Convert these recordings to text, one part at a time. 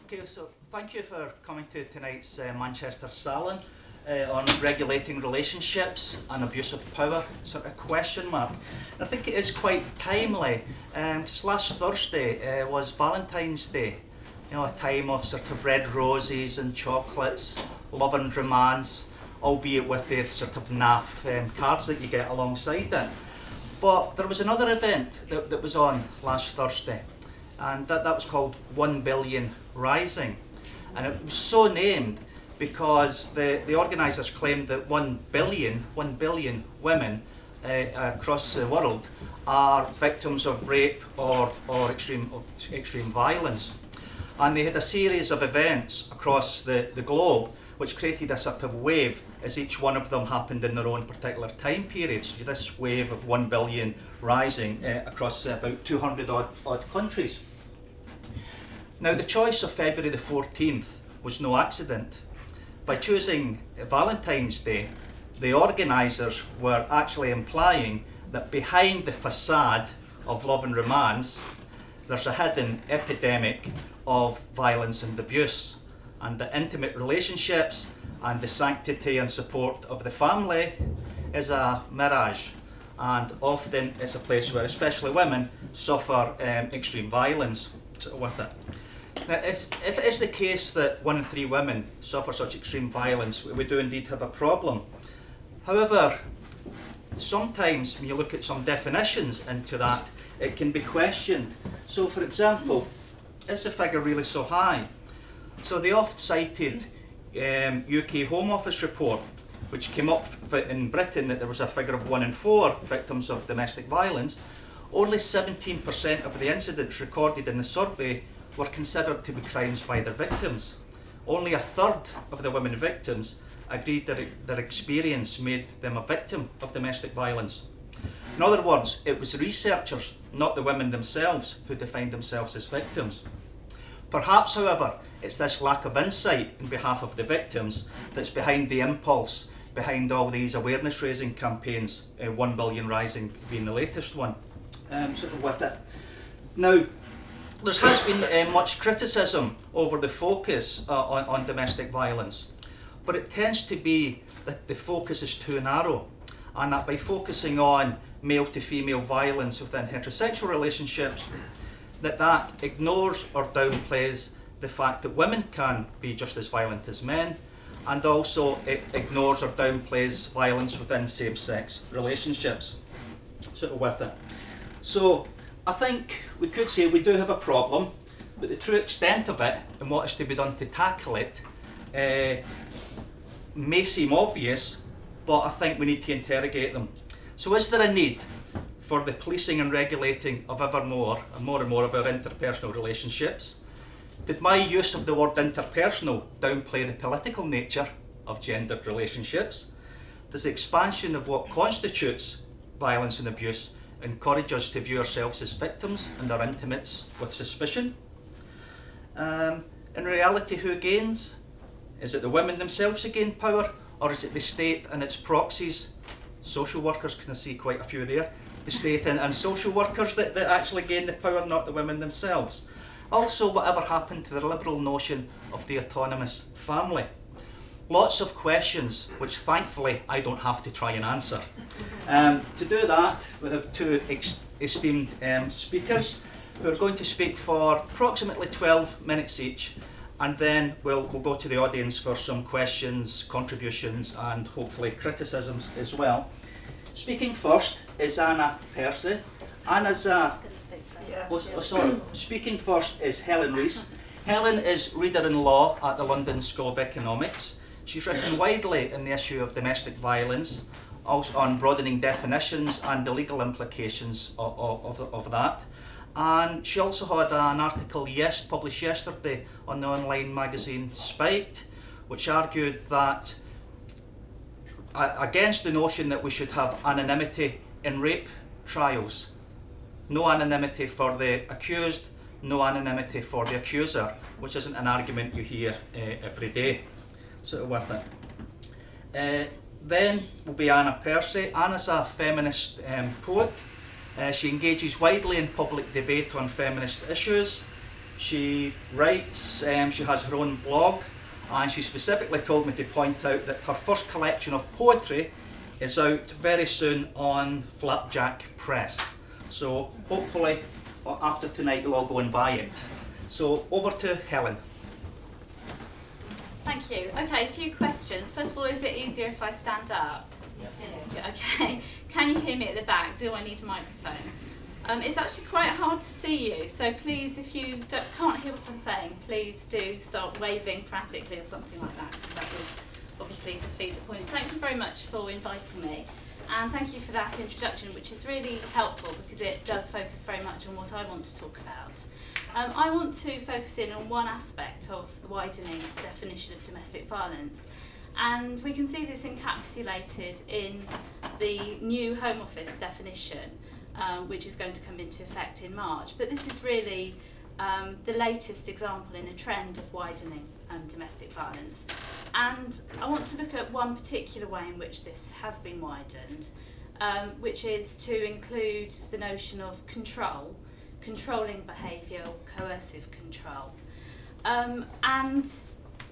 Okay, so thank you for coming to tonight's Manchester Salon on regulating relationships and abuse of power sort of question mark. And I think it is quite timely, because last Thursday was Valentine's Day, you know, a time of sort of red roses and chocolates, love and romance, albeit with the sort of naff cards that you get alongside it. But there was another event that was on last Thursday, and that was called 1 Billion Rising. And it was so named because the organisers claimed that 1 billion women across the world are victims of rape or extreme violence. And they had a series of events across the globe which created a sort of wave as each one of them happened in their own particular time periods. So this wave of 1 billion rising across about 200 odd countries. Now, the choice of February the 14th was no accident. By choosing Valentine's Day, the organisers were actually implying that behind the facade of love and romance, there's a hidden epidemic of violence and abuse, and the intimate relationships and the sanctity and support of the family is a mirage, and often it's a place where especially women suffer extreme violence with it. Now, if it is the case that 1 in 3 women suffer such extreme violence, we do indeed have a problem. However, sometimes when you look at some definitions into that, it can be questioned. So, for example, is the figure really so high? So the oft-cited UK Home Office report, which came up in Britain that there was a figure of 1 in 4 victims of domestic violence, only 17% of the incidents recorded in the survey were considered to be crimes by their victims. Only a third of the women victims agreed that their experience made them a victim of domestic violence. In other words, it was researchers, not the women themselves, who defined themselves as victims. Perhaps, however, it's this lack of insight on behalf of the victims that's behind the impulse, behind all these awareness-raising campaigns, 1 Billion Rising being the latest one, sort of with it. Now, there has been much criticism over the focus on domestic violence, but it tends to be that the focus is too narrow, and that by focusing on male to female violence within heterosexual relationships, that ignores or downplays the fact that women can be just as violent as men, and also it ignores or downplays violence within same-sex relationships, sort of with it. So I think we could say we do have a problem, but the true extent of it and what is to be done to tackle it may seem obvious, but I think we need to interrogate them. So is there a need for the policing and regulating of ever more and more of our interpersonal relationships? Did my use of the word interpersonal downplay the political nature of gendered relationships? Does the expansion of what constitutes violence and abuse encourage us to view ourselves as victims and our intimates with suspicion? In reality, who gains? Is it the women themselves who gain power, or is it the state and its proxies? Social workers, can I see quite a few there? The state and social workers that actually gain the power, not the women themselves. Also, whatever happened to the liberal notion of the autonomous family? Lots of questions, which thankfully I don't have to try and answer. To do that, we have 2 esteemed speakers who are going to speak for approximately 12 minutes each, and then we'll go to the audience for some questions, contributions, and hopefully criticisms as well. Speaking first is Anna Percy. Anna's Speaking first is Helen Reece. Helen is Reader-in-Law at the London School of Economics. She's written widely in the issue of domestic violence, also on broadening definitions and the legal implications of that. And she also had an article published yesterday on the online magazine Spiked, which argued that against the notion that we should have anonymity in rape trials. No anonymity for the accused, no anonymity for the accuser, which isn't an argument you hear every day. Sort of with it. Then will be Anna Percy. Anna's a feminist poet. She engages widely in public debate on feminist issues. She writes, she has her own blog, and she specifically told me to point out that her first collection of poetry is out very soon on Flapjack Press. So hopefully after tonight you'll all go and buy it. So over to Helen. Thank you. Okay, a few questions. First of all, is it easier if I stand up? Yes. Okay. Can you hear me at the back? Do I need a microphone? It's actually quite hard to see you, so please, if you can't hear what I'm saying, please do start waving frantically or something like that, because that would obviously defeat the point. Thank you very much for inviting me, and thank you for that introduction, which is really helpful because it does focus very much on what I want to talk about. I want to focus in on one aspect of the widening definition of domestic violence, and we can see this encapsulated in the new Home Office definition, which is going to come into effect in March. But this is really the latest example in a trend of widening domestic violence. And I want to look at one particular way in which this has been widened, which is to include the notion of control, controlling behaviour, coercive control. And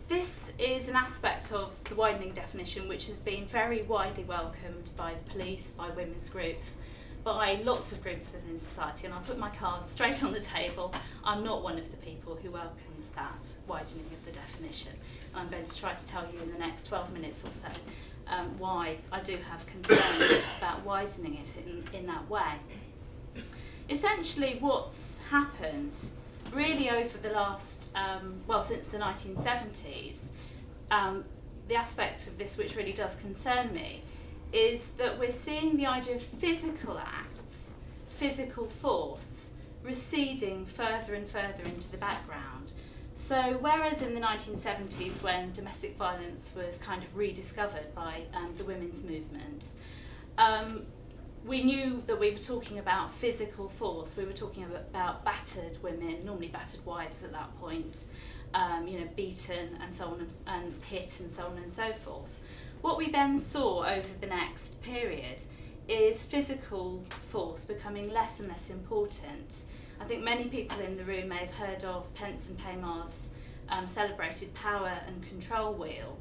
this is an aspect of the widening definition which has been very widely welcomed by the police, by women's groups, by lots of groups within society, and I'll put my cards straight on the table. I'm not one of the people who welcomes that widening of the definition, and I'm going to try to tell you in the next 12 minutes or so why I do have concerns about widening it in that way. Essentially what's happened really over the last, since the 1970s, the aspect of this which really does concern me is that we're seeing the idea of physical acts, physical force, receding further and further into the background. So whereas in the 1970s, when domestic violence was kind of rediscovered by the women's movement, we knew that we were talking about physical force. We were talking about battered women, normally battered wives at that point, beaten and so on, and hit and so on and so forth. What we then saw over the next period is physical force becoming less and less important. I think many people in the room may have heard of Pence and Paymar's celebrated power and control wheel.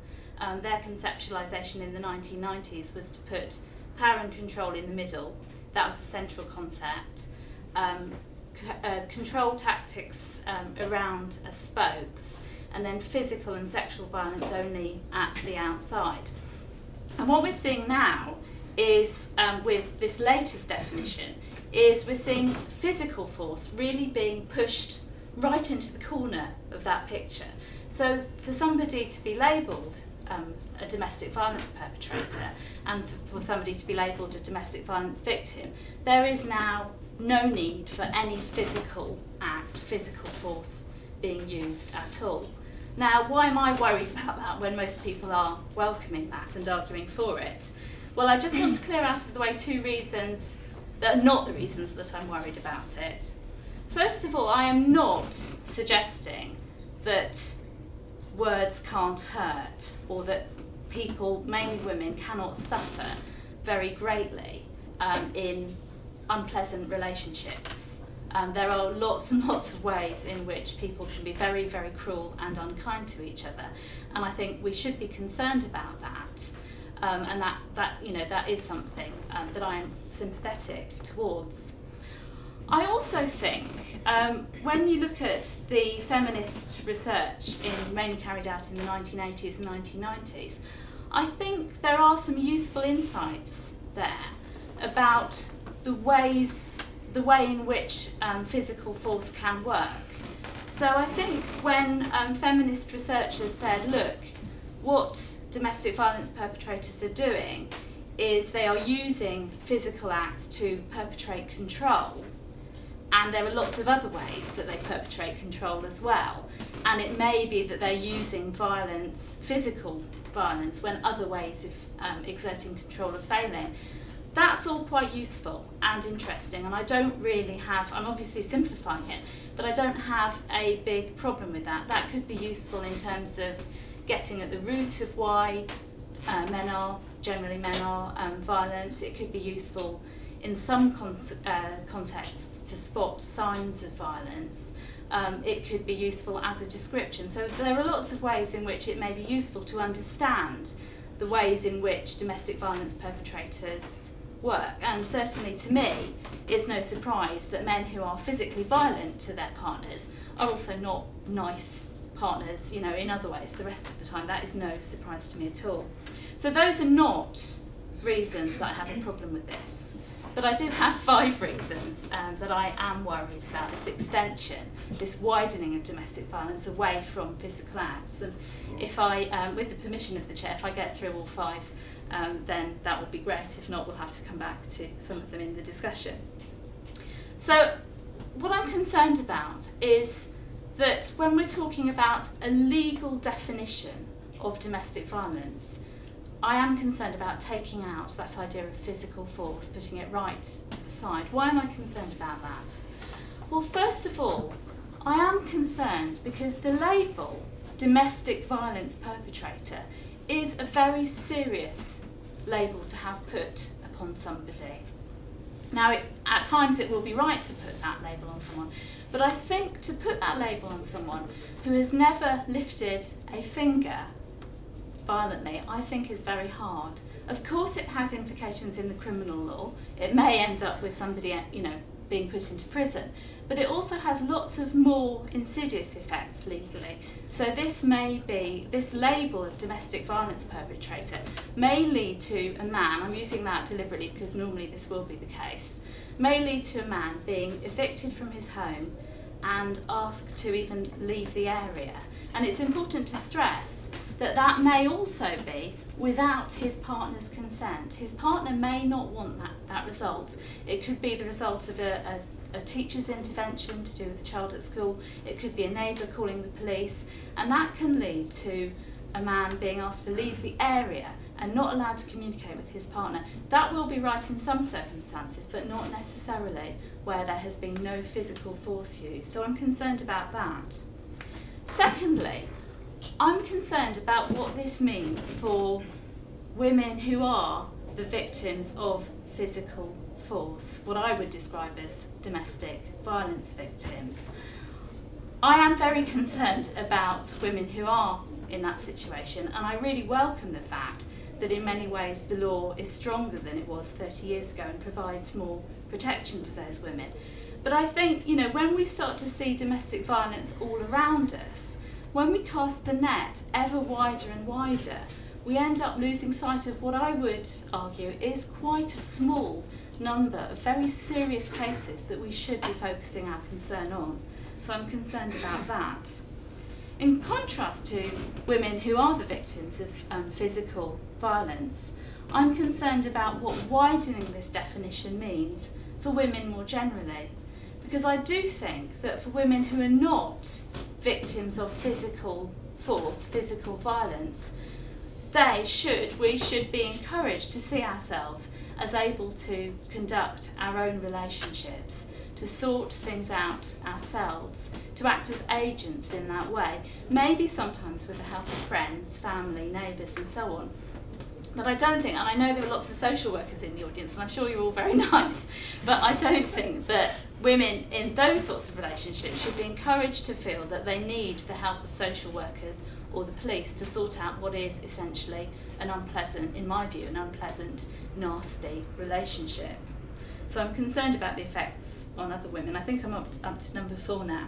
Their conceptualisation in the 1990s was to put power and control in the middle. That was the central concept. Control tactics around as spokes, and then physical and sexual violence only at the outside. And what we're seeing now is, with this latest definition, is we're seeing physical force really being pushed right into the corner of that picture. So for somebody to be labelled a domestic violence perpetrator and for somebody to be labelled a domestic violence victim, there is now no need for any physical act, physical force being used at all. Now, why am I worried about that when most people are welcoming that and arguing for it? Well, I just want to clear out of the way two reasons that are not the reasons that I'm worried about it. First of all, I am not suggesting that words can't hurt, or that people, mainly women, cannot suffer very greatly in unpleasant relationships. There are lots and lots of ways in which people can be very, very cruel and unkind to each other, and I think we should be concerned about that, and that is something that I am sympathetic towards. I also think when you look at the feminist research mainly carried out in the 1980s and 1990s, I think there are some useful insights there about the way in which physical force can work. So I think when feminist researchers said, look, what domestic violence perpetrators are doing is they are using physical acts to perpetrate control, and there are lots of other ways that they perpetrate control as well, and it may be that they're using violence, physical violence, when other ways of exerting control are failing. That's all quite useful and interesting, and I don't really have, I'm obviously simplifying it, but I don't have a big problem with that. That could be useful in terms of getting at the root of why men are violent. It could be useful in some contexts to spot signs of violence, it could be useful as a description. So there are lots of ways in which it may be useful to understand the ways in which domestic violence perpetrators work. And certainly to me, it's no surprise that men who are physically violent to their partners are also not nice partners, you know, in other ways the rest of the time. That is no surprise to me at all. So those are not reasons that I have a problem with this. But I do have 5 reasons that I am worried about this extension, this widening of domestic violence away from physical acts. And if I, with the permission of the chair, if I get through all 5, then that would be great. If not, we'll have to come back to some of them in the discussion. So what I'm concerned about is that when we're talking about a legal definition of domestic violence, I am concerned about taking out that idea of physical force, putting it right to the side. Why am I concerned about that? Well, first of all, I am concerned because the label domestic violence perpetrator is a very serious label to have put upon somebody. Now, at times it will be right to put that label on someone, but I think to put that label on someone who has never lifted a finger violently, I think is very hard. Of course it has implications in the criminal law. It may end up with somebody, you know, being put into prison, but it also has lots of more insidious effects legally. So this label of domestic violence perpetrator may lead to a man, I'm using that deliberately because normally this will be the case, may lead to a man being evicted from his home and asked to even leave the area. And it's important to stress that that may also be without his partner's consent. His partner may not want that result. It could be the result of a teacher's intervention to do with the child at school. It could be a neighbour calling the police. And that can lead to a man being asked to leave the area and not allowed to communicate with his partner. That will be right in some circumstances, but not necessarily where there has been no physical force used. So I'm concerned about that. Secondly, I'm concerned about what this means for women who are the victims of physical force, what I would describe as domestic violence victims. I am very concerned about women who are in that situation, and I really welcome the fact that in many ways the law is stronger than it was 30 years ago and provides more protection for those women. But I think, you know, when we start to see domestic violence all around us, when we cast the net ever wider and wider, we end up losing sight of what I would argue is quite a small number of very serious cases that we should be focusing our concern on. So I'm concerned about that. In contrast to women who are the victims of physical violence, I'm concerned about what widening this definition means for women more generally. Because I do think that for women who are not victims of physical force, physical violence, we should be encouraged to see ourselves as able to conduct our own relationships, to sort things out ourselves, to act as agents in that way, maybe sometimes with the help of friends, family, neighbours and so on. But I don't think, and I know there are lots of social workers in the audience, and I'm sure you're all very nice, but I don't think that women in those sorts of relationships should be encouraged to feel that they need the help of social workers or the police to sort out what is essentially an unpleasant, in my view, an unpleasant, nasty relationship. So I'm concerned about the effects on other women. I think I'm up to number 4 now.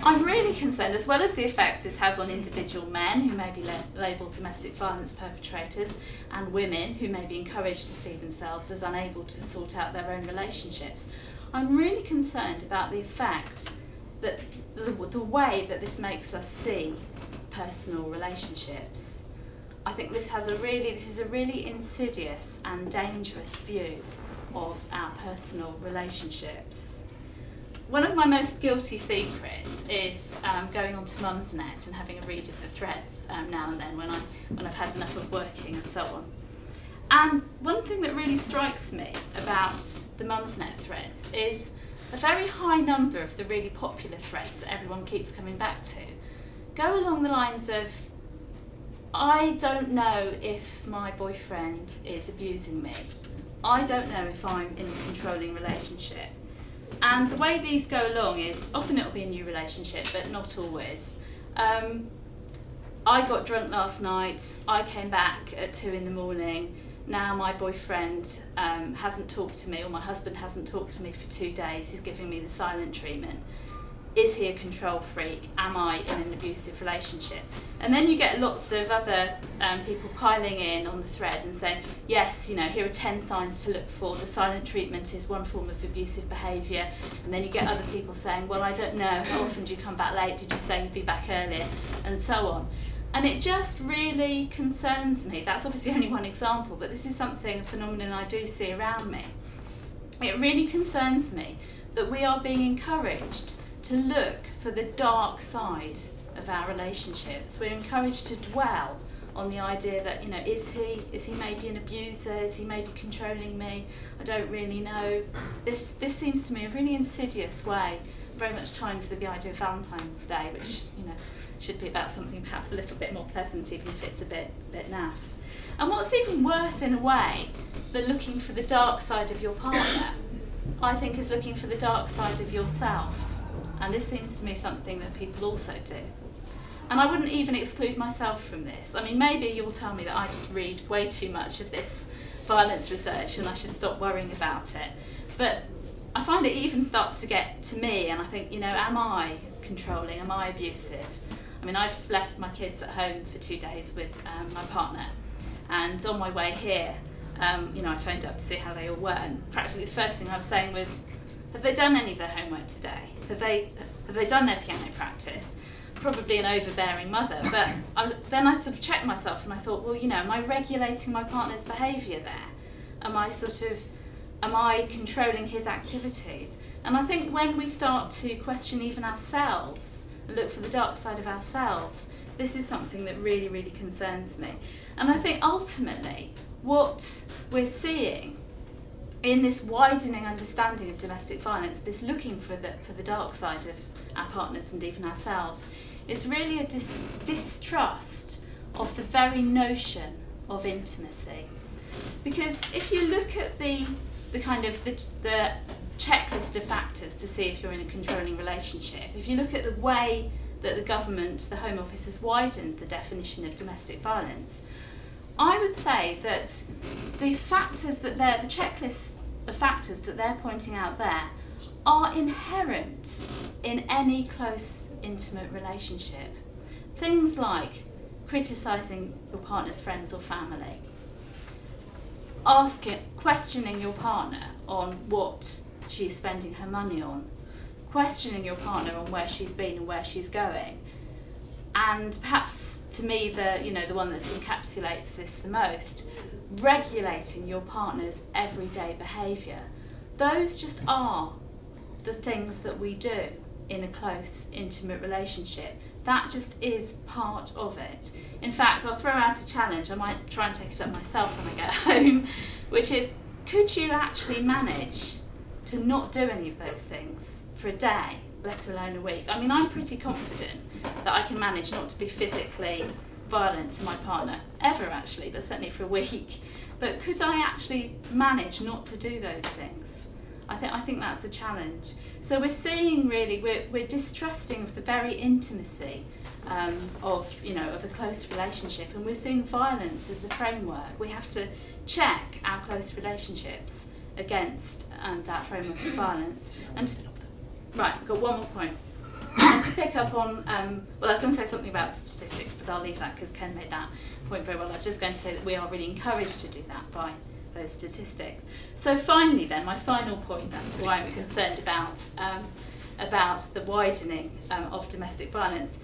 I'm really concerned, as well as the effects this has on individual men who may be labelled domestic violence perpetrators and women who may be encouraged to see themselves as unable to sort out their own relationships. I'm really concerned about the effect that the way that this makes us see personal relationships. I think this is a really insidious and dangerous view of our personal relationships. One of my most guilty secrets is going onto Mumsnet and having a read of the threads now and then when I've had enough of working and so on. And one thing that really strikes me about the Mumsnet threads is a very high number of the really popular threads that everyone keeps coming back to go along the lines of, I don't know if my boyfriend is abusing me. I don't know if I'm in a controlling relationship. And the way these go along is, often it'll be a new relationship, but not always. I got drunk last night, I came back at 2 in the morning, now my boyfriend hasn't talked to me, or my husband hasn't talked to me for 2 days, he's giving me the silent treatment. Is he a control freak? Am I in an abusive relationship? And then you get lots of other people piling in on the thread and saying, yes, you know, here are 10 signs to look for. The silent treatment is one form of abusive behaviour. And then you get other people saying, well, I don't know, how often do you come back late? Did you say you'd be back earlier? And so on. And it just really concerns me. That's obviously only one example, but this is something, a phenomenon I do see around me. It really concerns me that we are being encouraged to look for the dark side of our relationships. We're encouraged to dwell on the idea that, you know, is he maybe an abuser? Is he maybe controlling me? I don't really know. This seems to me a really insidious way, very much ties with the idea of Valentine's Day, which, you know, should be about something perhaps a little bit more pleasant, even if it's a bit naff. And what's even worse in a way than looking for the dark side of your partner, I think, is looking for the dark side of yourself. And this seems to me something that people also do. And I wouldn't even exclude myself from this. I mean, maybe you'll tell me that I just read way too much of this violence research and I should stop worrying about it. But I find it even starts to get to me, and I think, you know, am I controlling? Am I abusive? I mean, I've left my kids at home for 2 days with my partner, and on my way here, you know, I phoned up to see how they all were, and practically the first thing I was saying was, have they done any of their homework today? Have they done their piano practice? Probably an overbearing mother, but then I sort of checked myself and I thought, well, you know, am I regulating my partner's behaviour there? Am I controlling his activities? And I think when we start to question even ourselves and look for the dark side of ourselves, this is something that really, really concerns me. And I think ultimately what we're seeing in this widening understanding of domestic violence, this looking for the dark side of our partners and even ourselves, is really a distrust of the very notion of intimacy. Because if you look at the kind of the checklist of factors to see if you're in a controlling relationship, if you look at the way that the government, the Home Office, has widened the definition of domestic violence, I would say that the checklist of factors that they're pointing out there are inherent in any close, intimate relationship. Things like criticising your partner's friends or family, questioning your partner on what she's spending her money on, questioning your partner on where she's been and where she's going, and perhaps to me the one that encapsulates this the most, regulating your partner's everyday behaviour. Those just are the things that we do in a close, intimate relationship. That just is part of it. In fact, I'll throw out a challenge. I might try and take it up myself when I get home, which is, could you actually manage to not do any of those things for a day, let alone a week? I mean, I'm pretty confident that I can manage not to be physically violent to my partner, ever actually, but certainly for a week. But could I actually manage not to do those things? I think that's the challenge. So we're seeing really, we're distrusting of the very intimacy of a close relationship, and we're seeing violence as a framework. We have to check our close relationships against that framework of violence. And right, I've got one more point. And to pick up on, I was going to say something about the statistics, but I'll leave that because Ken made that point very well. I was just going to say that we are really encouraged to do that by those statistics. So finally then, my final point as to why I'm concerned about the widening of domestic violence.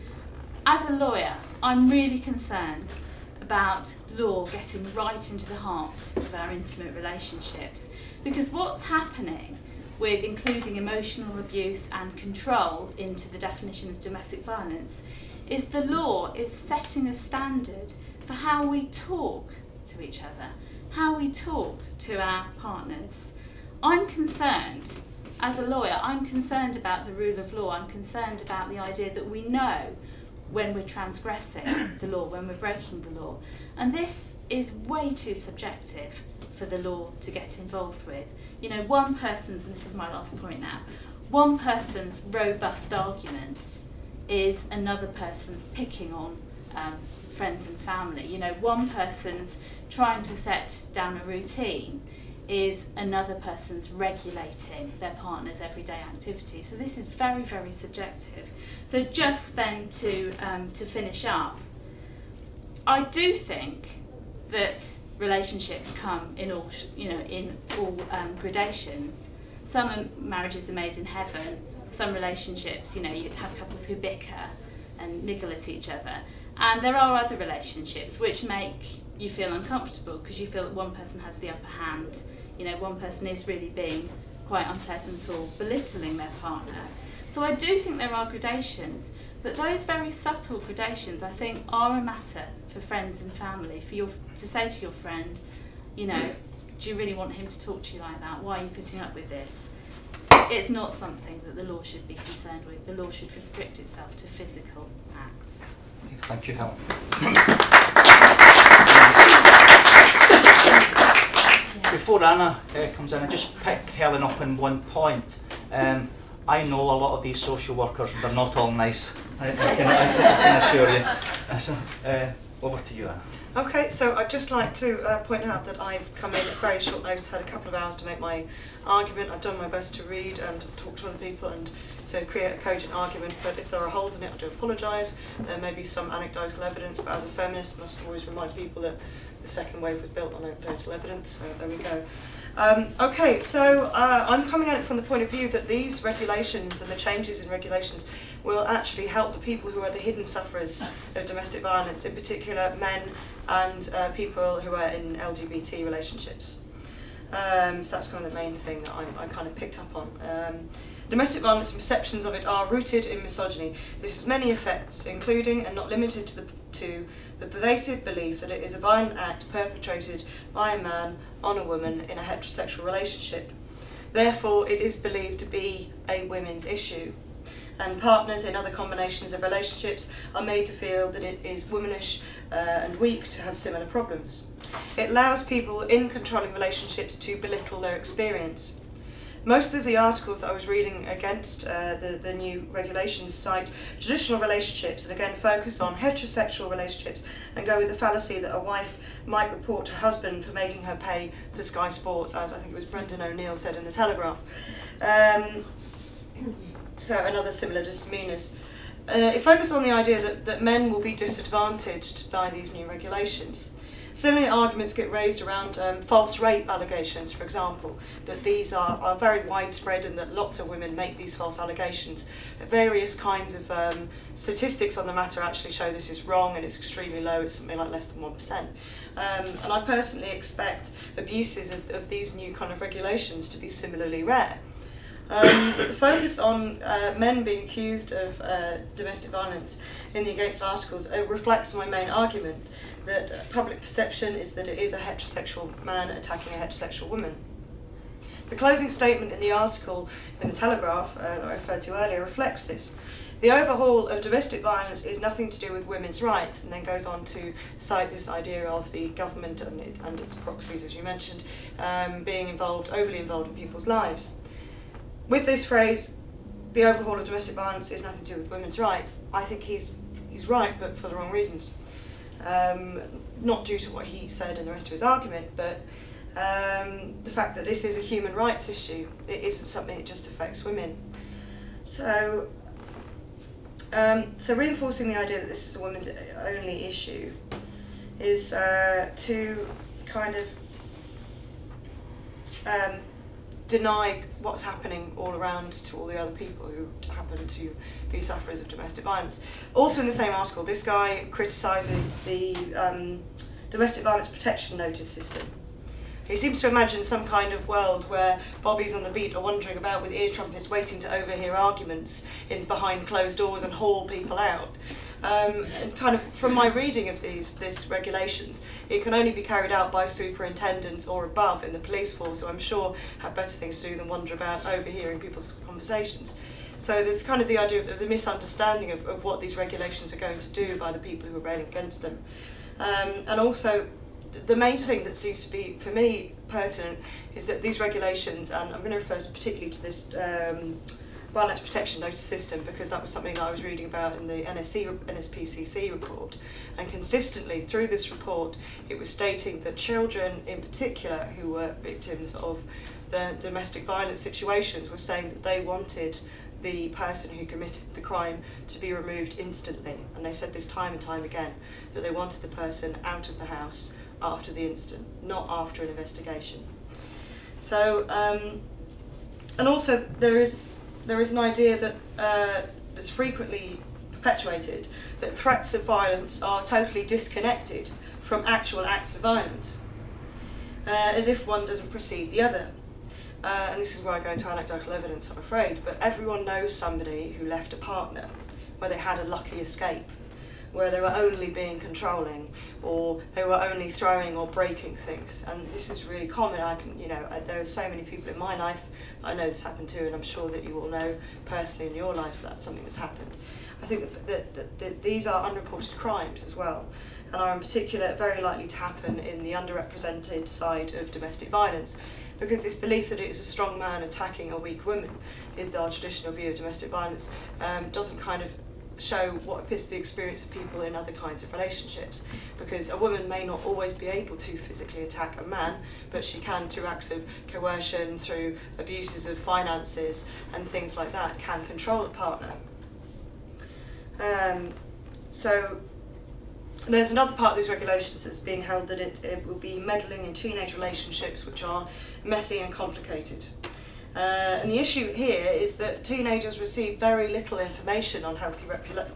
As a lawyer, I'm really concerned about law getting right into the heart of our intimate relationships, because what's happening with including emotional abuse and control into the definition of domestic violence is the law is setting a standard for how we talk to each other, how we talk to our partners. I'm concerned, as a lawyer, I'm concerned about the rule of law. I'm concerned about the idea that we know when we're transgressing the law, when we're breaking the law. And this is way too subjective for the law to get involved with. You know, one person's, and this is my last point now, one person's robust argument is another person's picking on friends and family. You know, one person's trying to set down a routine is another person's regulating their partner's everyday activity. So this is very, very subjective. So just then to finish up, I do think that relationships come in all, gradations. Some marriages are made in heaven. Some relationships, you have couples who bicker and niggle at each other. And there are other relationships which make you feel uncomfortable because you feel that one person has the upper hand. One person is really being quite unpleasant or belittling their partner. So I do think there are gradations, but those very subtle gradations, I think, are a matter for friends and family, to say to your friend, do you really want him to talk to you like that? Why are you putting up with this? It's not something that the law should be concerned with. The law should restrict itself to physical acts. Thank you, Helen. Before Anna comes in, I just pick Helen up on one point. I know a lot of these social workers, they're not all nice, I can assure you. So, over to you, Anna. Okay, so I'd just like to point out that I've come in at very short notice, had a couple of hours to make my argument. I've done my best to read and talk to other people and to create a cogent argument, but if there are holes in it, I do apologise. There may be some anecdotal evidence, but as a feminist, I must always remind people that the second wave was built on anecdotal evidence, so there we go. Okay, so I'm coming at it from the point of view that these regulations and the changes in regulations will actually help the people who are the hidden sufferers of domestic violence, in particular men and people who are in LGBT relationships. So that's kind of the main thing that I kind of picked up on. Domestic violence and perceptions of it are rooted in misogyny. This has many effects, including and not limited to the pervasive belief that it is a violent act perpetrated by a man on a woman in a heterosexual relationship. Therefore, it is believed to be a women's issue, and partners in other combinations of relationships are made to feel that it is womanish and weak to have similar problems. It allows people in controlling relationships to belittle their experience. Most of the articles that I was reading against the new regulations cite traditional relationships and again focus on heterosexual relationships and go with the fallacy that a wife might report her husband for making her pay for Sky Sports, as I think it was Brendan O'Neill said in the Telegraph. So and other similar misdemeanors. It focuses on the idea that men will be disadvantaged by these new regulations. Similar arguments get raised around false rape allegations, for example, that these are very widespread and that lots of women make these false allegations. Various kinds of statistics on the matter actually show this is wrong and it's extremely low, it's something like less than 1%. And I personally expect abuses of these new kind of regulations to be similarly rare. The focus on men being accused of domestic violence in the Against articles reflects my main argument that public perception is that it is a heterosexual man attacking a heterosexual woman. The closing statement in the article in the Telegraph that I referred to earlier reflects this. The overhaul of domestic violence is nothing to do with women's rights, and then goes on to cite this idea of the government and its proxies, as you mentioned, being overly involved in people's lives. With this phrase, the overhaul of domestic violence is nothing to do with women's rights, I think he's right, but for the wrong reasons. Not due to what he said and the rest of his argument, but the fact that this is a human rights issue. It isn't something that just affects women. So reinforcing the idea that this is a women's only issue is to kind of deny what's happening all around to all the other people who happen to be sufferers of domestic violence. Also in the same article, this guy criticises the domestic violence protection notice system. He seems to imagine some kind of world where bobbies on the beat are wandering about with ear trumpets waiting to overhear arguments behind closed doors and haul people out. And kind of from my reading of these regulations, it can only be carried out by superintendents or above in the police force, who I'm sure have better things to do than wander about overhearing people's conversations. So there's kind of the idea of the misunderstanding of what these regulations are going to do by the people who are railing against them. And also, the main thing that seems to be, for me, pertinent is that these regulations, and I'm going to refer particularly to this Violence Protection Notice System, because that was something that I was reading about in the NSPCC report. And consistently through this report, it was stating that children in particular who were victims of the domestic violence situations were saying that they wanted the person who committed the crime to be removed instantly. And they said this time and time again, that they wanted the person out of the house after the incident, not after an investigation. So, and also there is an idea that that's frequently perpetuated, that threats of violence are totally disconnected from actual acts of violence, as if one doesn't precede the other. And this is where I go into anecdotal evidence, I'm afraid, but everyone knows somebody who left a partner where they had a lucky escape, where they were only being controlling, or they were only throwing or breaking things. And this is really common. There are so many people in my life that I know this happened to, and I'm sure that you all know personally in your lives that that's something that's happened. I think that these are unreported crimes as well, and are in particular very likely to happen in the underrepresented side of domestic violence, because this belief that it is a strong man attacking a weak woman is our traditional view of domestic violence, doesn't kind of show what appears to be the experience of people in other kinds of relationships, because a woman may not always be able to physically attack a man, but she can, through acts of coercion, through abuses of finances and things like that, can control a partner. So there's another part of these regulations that's being held that it will be meddling in teenage relationships, which are messy and complicated. And the issue here is that teenagers receive very little information on healthy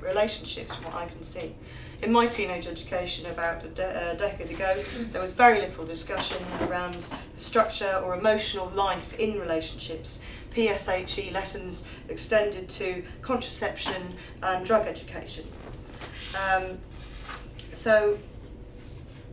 relationships, from what I can see. In my teenage education about a decade ago, there was very little discussion around the structure or emotional life in relationships. PSHE lessons extended to contraception and drug education. So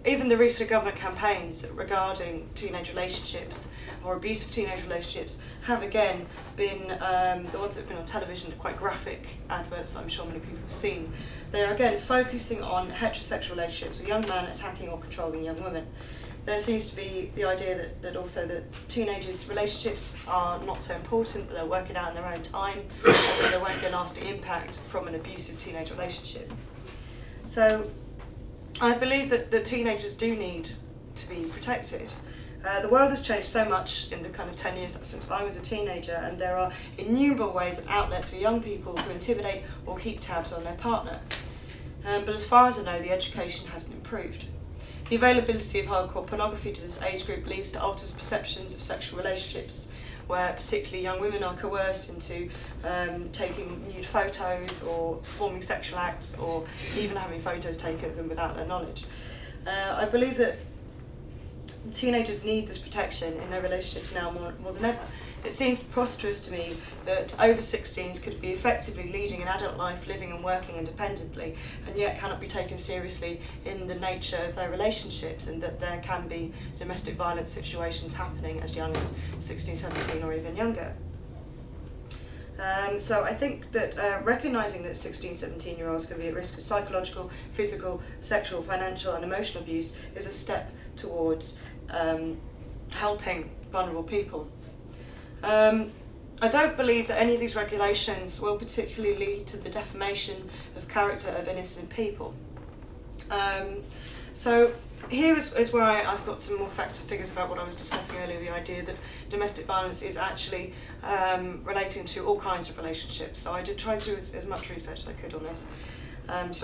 even the recent government campaigns regarding teenage relationships or abusive teenage relationships have again been, the ones that have been on television, quite graphic adverts that I'm sure many people have seen. They're again focusing on heterosexual relationships, a young man attacking or controlling young women. There seems to be the idea that also that teenagers' relationships are not so important, that they'll work it out in their own time, and that there won't be a nasty impact from an abusive teenage relationship. So I believe that teenagers do need to be protected. The world has changed so much in the kind of 10 years since I was a teenager, and there are innumerable ways and outlets for young people to intimidate or keep tabs on their partner. But as far as I know, the education hasn't improved. The availability of hardcore pornography to this age group leads to altered perceptions of sexual relationships, where particularly young women are coerced into taking nude photos or performing sexual acts, or even having photos taken of them without their knowledge. I believe that teenagers need this protection in their relationships now more than ever. It seems preposterous to me that over 16s could be effectively leading an adult life, living and working independently, and yet cannot be taken seriously in the nature of their relationships, and that there can be domestic violence situations happening as young as 16, 17 or even younger. So I think that recognising that 16, 17-year-olds can be at risk of psychological, physical, sexual, financial and emotional abuse is a step towards helping vulnerable people. I don't believe that any of these regulations will particularly lead to the defamation of character of innocent people. So here is where I've got some more facts and figures about what I was discussing earlier, the idea that domestic violence is actually relating to all kinds of relationships. So I did try to do as much research as I could on this. There's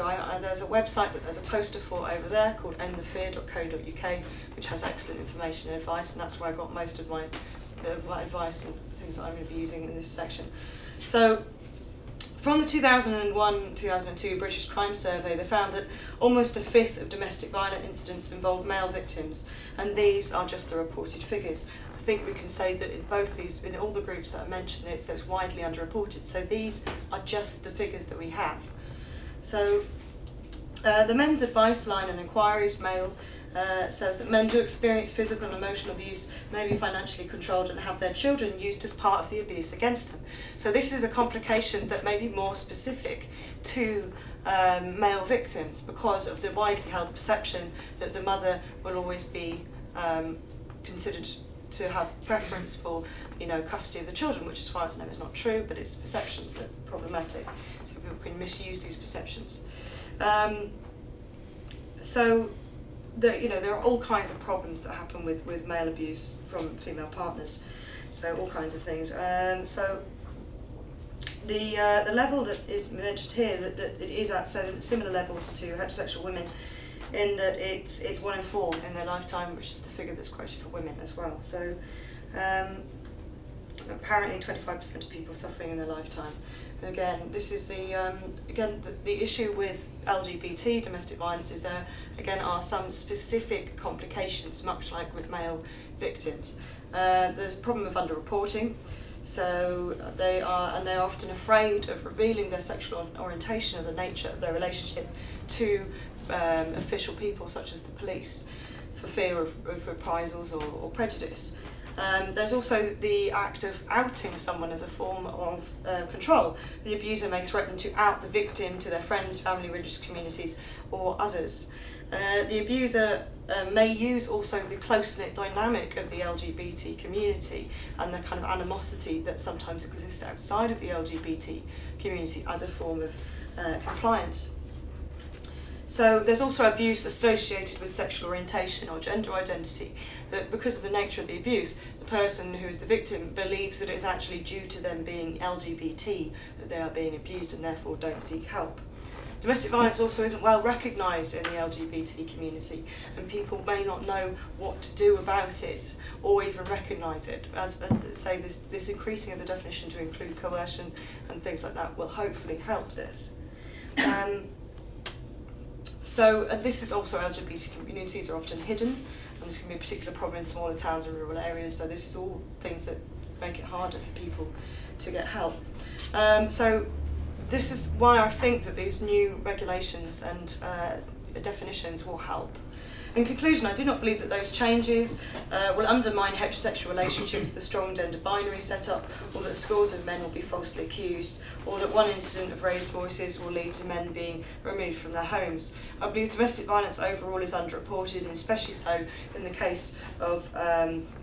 a website that there's a poster for over there called endthefear.co.uk, which has excellent information and advice, and that's where I got most of my advice and things that I'm going to be using in this section. So from the 2001-2002 British Crime Survey, they found that almost a fifth of domestic violent incidents involved male victims, and these are just the reported figures. I think we can say that in both these, in all the groups that I mentioned, it's widely underreported. So these are just the figures that we have. So the Men's Advice Line and Inquiries Mail says that men do experience physical and emotional abuse, may be financially controlled and have their children used as part of the abuse against them. So this is a complication that may be more specific to male victims because of the widely held perception that the mother will always be considered to have preference for, custody of the children, which as far as I know is not true, but it's perceptions that are problematic. So people can misuse these perceptions. So there are all kinds of problems that happen with male abuse from female partners. So all kinds of things. So the level that is mentioned here, that it is at similar levels to heterosexual women, in that it's 1 in 4 in their lifetime, which is the figure that's quoted for women as well. So apparently 25% of people suffering in their lifetime. And again, this is the issue with LGBT domestic violence is there again are some specific complications, much like with male victims. There's a problem of underreporting. So they are often afraid of revealing their sexual orientation or the nature of their relationship to official people such as the police, for fear of reprisals or prejudice. There's also the act of outing someone as a form of control. The abuser may threaten to out the victim to their friends, family, religious communities, or others. The abuser may use also the close-knit dynamic of the LGBT community and the kind of animosity that sometimes exists outside of the LGBT community as a form of compliance. So there's also abuse associated with sexual orientation or gender identity, that because of the nature of the abuse, the person who is the victim believes that it's actually due to them being LGBT that they are being abused and therefore don't seek help. Domestic violence also isn't well recognised in the LGBT community, and people may not know what to do about it or even recognise it. As say, this increasing of the definition to include coercion and things like that will hopefully help this. So this is also LGBT communities are often hidden, and this can be a particular problem in smaller towns and rural areas. So this is all things that make it harder for people to get help. So this is why I think that these new regulations and definitions will help. In conclusion, I do not believe that those changes will undermine heterosexual relationships, the strong gender binary setup, or that scores of men will be falsely accused, or that one incident of raised voices will lead to men being removed from their homes. I believe domestic violence overall is underreported, and especially so in the case of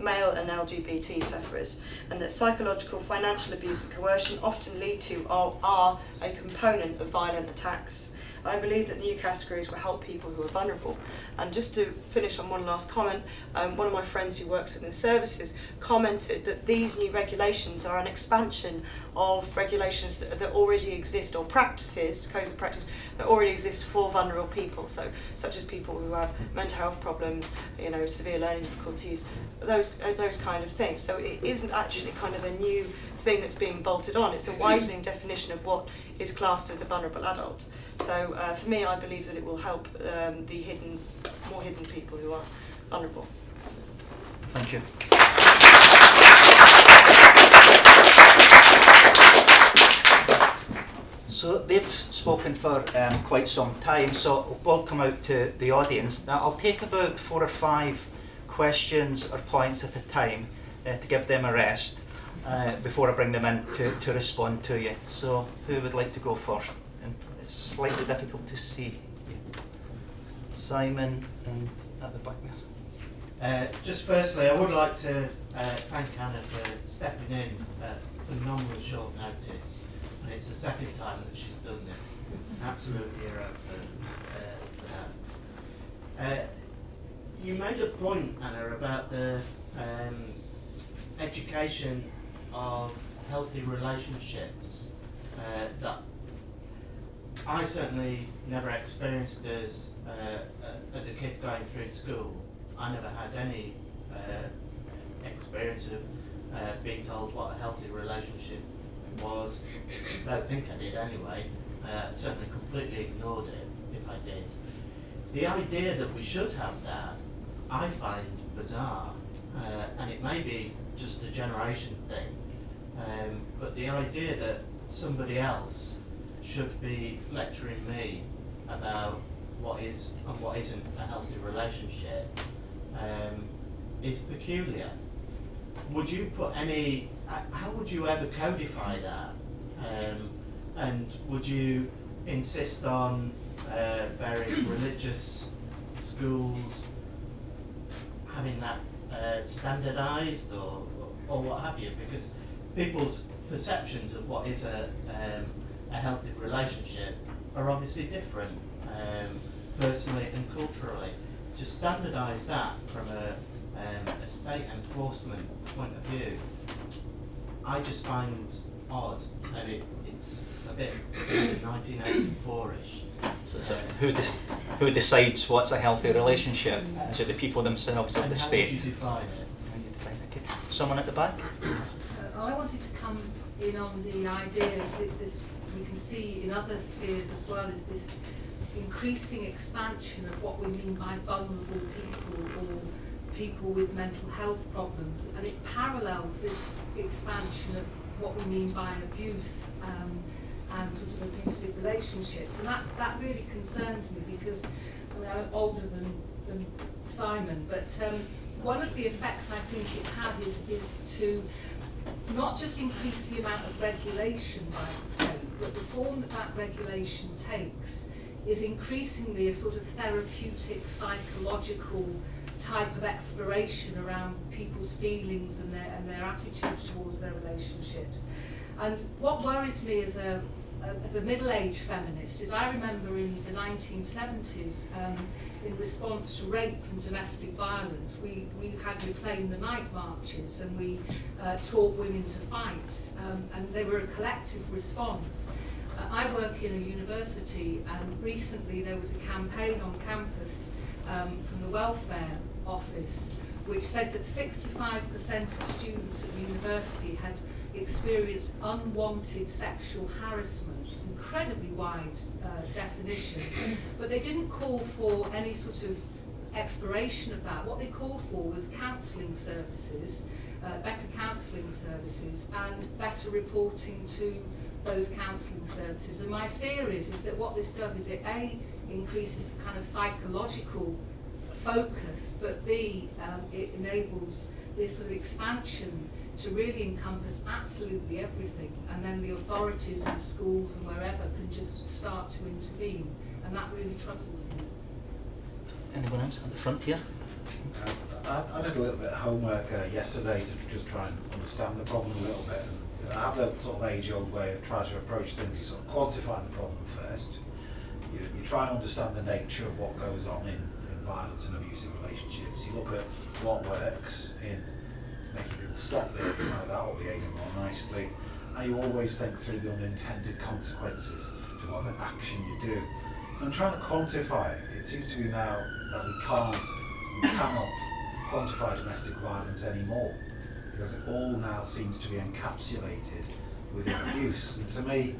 male and LGBT sufferers, and that psychological, financial abuse and coercion often lead to or are a component of violent attacks. I believe that new categories will help people who are vulnerable. And just to finish on one last comment, one of my friends who works within services commented that these new regulations are an expansion of regulations that already exist, or practices, codes of practice, that already exist for vulnerable people, so such as people who have mental health problems, severe learning difficulties, those kind of things. So it isn't actually kind of a new thing that's being bolted on. It's a widening definition of what is classed as a vulnerable adult. So for me, I believe that it will help the more hidden people who are vulnerable. Thank you. So they've spoken for quite some time, so we'll come out to the audience. Now I'll take about 4 or 5 questions or points at a time to give them a rest before I bring them in to respond to you. So who would like to go first? And it's slightly difficult to see. Simon, and at the back there. Just firstly, I would like to thank Hannah for stepping in at phenomenally short notice. And it's the second time that she's done this. Absolute hero for that. You made a point, Anna, about the education of healthy relationships that I certainly never experienced as a kid going through school. I never had any experience of being told what a healthy relationship was. I don't think I did anyway. Certainly completely ignored it if I did. The idea that we should have that, I find bizarre, and it may be just a generation thing, but the idea that somebody else should be lecturing me about what is and what isn't a healthy relationship is peculiar. Would you put any, how would you ever codify that? And would you insist on various religious schools having that standardised or what have you, because people's perceptions of what is a healthy relationship are obviously different, personally and culturally. To standardise that from a state enforcement point of view, I just find odd, and it's a bit 1984-ish. So who decides what's a healthy relationship? Is it the people themselves or And the how state? would you define it? Okay. Someone at the back? I wanted to come in on the idea that this, we can see in other spheres as well, is this increasing expansion of what we mean by vulnerable people or people with mental health problems, and it parallels this expansion of what we mean by abuse and sort of abusive relationships, and that really concerns me, because I mean, I'm older than Simon, but one of the effects I think it has is to not just increase the amount of regulation by the state, but the form that regulation takes is increasingly a sort of therapeutic, psychological type of exploration around people's feelings and their attitudes towards their relationships. And what worries me as a middle-aged feminist is I remember in the 1970s, in response to rape and domestic violence, we had Reclaim the Night marches, and we taught women to fight, and they were a collective response. I work in a university, and recently there was a campaign on campus from the welfare office which said that 65% of students at the university had experienced unwanted sexual harassment, incredibly wide definition, but they didn't call for any sort of exploration of that. What they called for was counselling services, better counselling services, and better reporting to those counselling services. And my fear is that what this does is it A, increases kind of psychological focus, but B, it enables this sort of expansion to really encompass absolutely everything, and then the authorities and schools and wherever can just start to intervene, and that really troubles me. Anyone else at the front here? I did a little bit of homework yesterday to just try and understand the problem a little bit. And I have that sort of age-old way of trying to approach things. You sort of quantify the problem first. You try and understand the nature of what goes on in violence and abusive relationships. You look at what works in making people stop behaving like that or behaving more nicely, and you always think through the unintended consequences to whatever action you do. And I'm trying to quantify it. It seems to be now that we cannot quantify domestic violence anymore, because it all now seems to be encapsulated within abuse. And to me,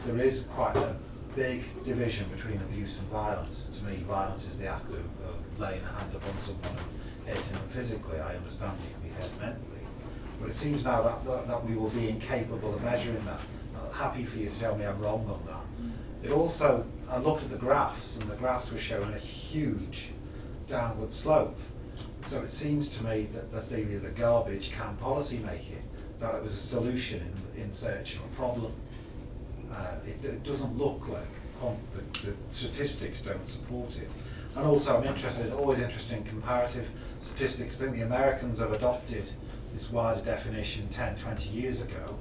there is quite a big division between abuse and violence. To me, violence is the act of laying a hand upon someone and hitting them physically. I understand you can be hurt mentally, but it seems now that we will be incapable of measuring that. I'm happy for you to tell me I'm wrong on that. It also, I looked at the graphs, and the graphs were showing a huge downward slope. So it seems to me that the theory of the garbage can policy making, that it was a solution in search of a problem. It doesn't look like the statistics don't support it. And also I'm always interested in comparative statistics. I think the Americans have adopted this wider definition 10, 20 years ago,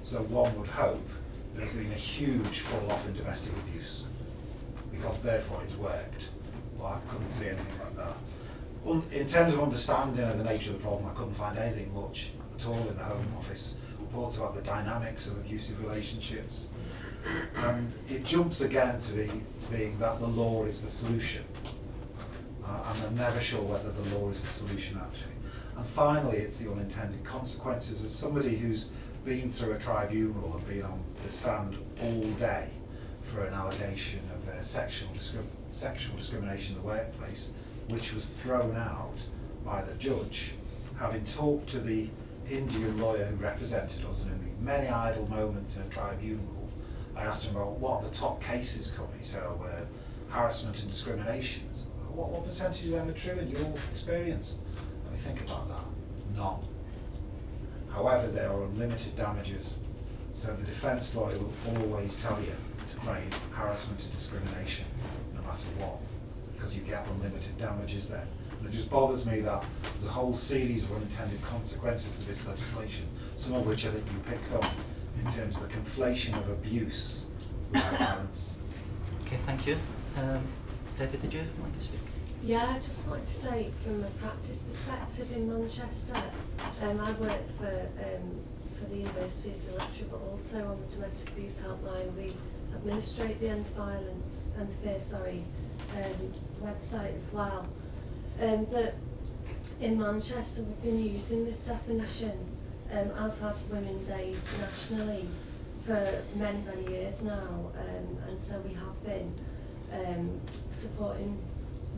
so one would hope there's been a huge fall off in domestic abuse, because therefore it's worked. Well, I couldn't see anything like that. In terms of understanding of the nature of the problem, I couldn't find anything much at all in the Home Office reports about the dynamics of abusive relationships. And it jumps again to being that the law is the solution. And I'm never sure whether the law is the solution actually. And finally, it's the unintended consequences. As somebody who's been through a tribunal and been on the stand all day for an allegation of sexual discrimination in the workplace, which was thrown out by the judge, having talked to the Indian lawyer who represented us, and in the many idle moments in a tribunal, I asked him about what are the top cases coming. He said, harassment and discrimination. So, what percentage of them are true in your experience? Let me think about that. None. However, there are unlimited damages, so the defence lawyer will always tell you to claim harassment and discrimination, no matter what, because you get unlimited damages then. And it just bothers me that there's a whole series of unintended consequences to this legislation, some of which I think you picked up in terms of the conflation of abuse with violence. Okay, thank you. Debbie, did you want to speak? Yeah, I just wanted to say from a practice perspective in Manchester, I work for the University as a lecturer, but also on the Domestic Abuse Helpline. We administrate the End Violence and Fear, website as well. That in Manchester we've been using this definition, as has Women's Aid nationally, for many, many years now, and so we have been supporting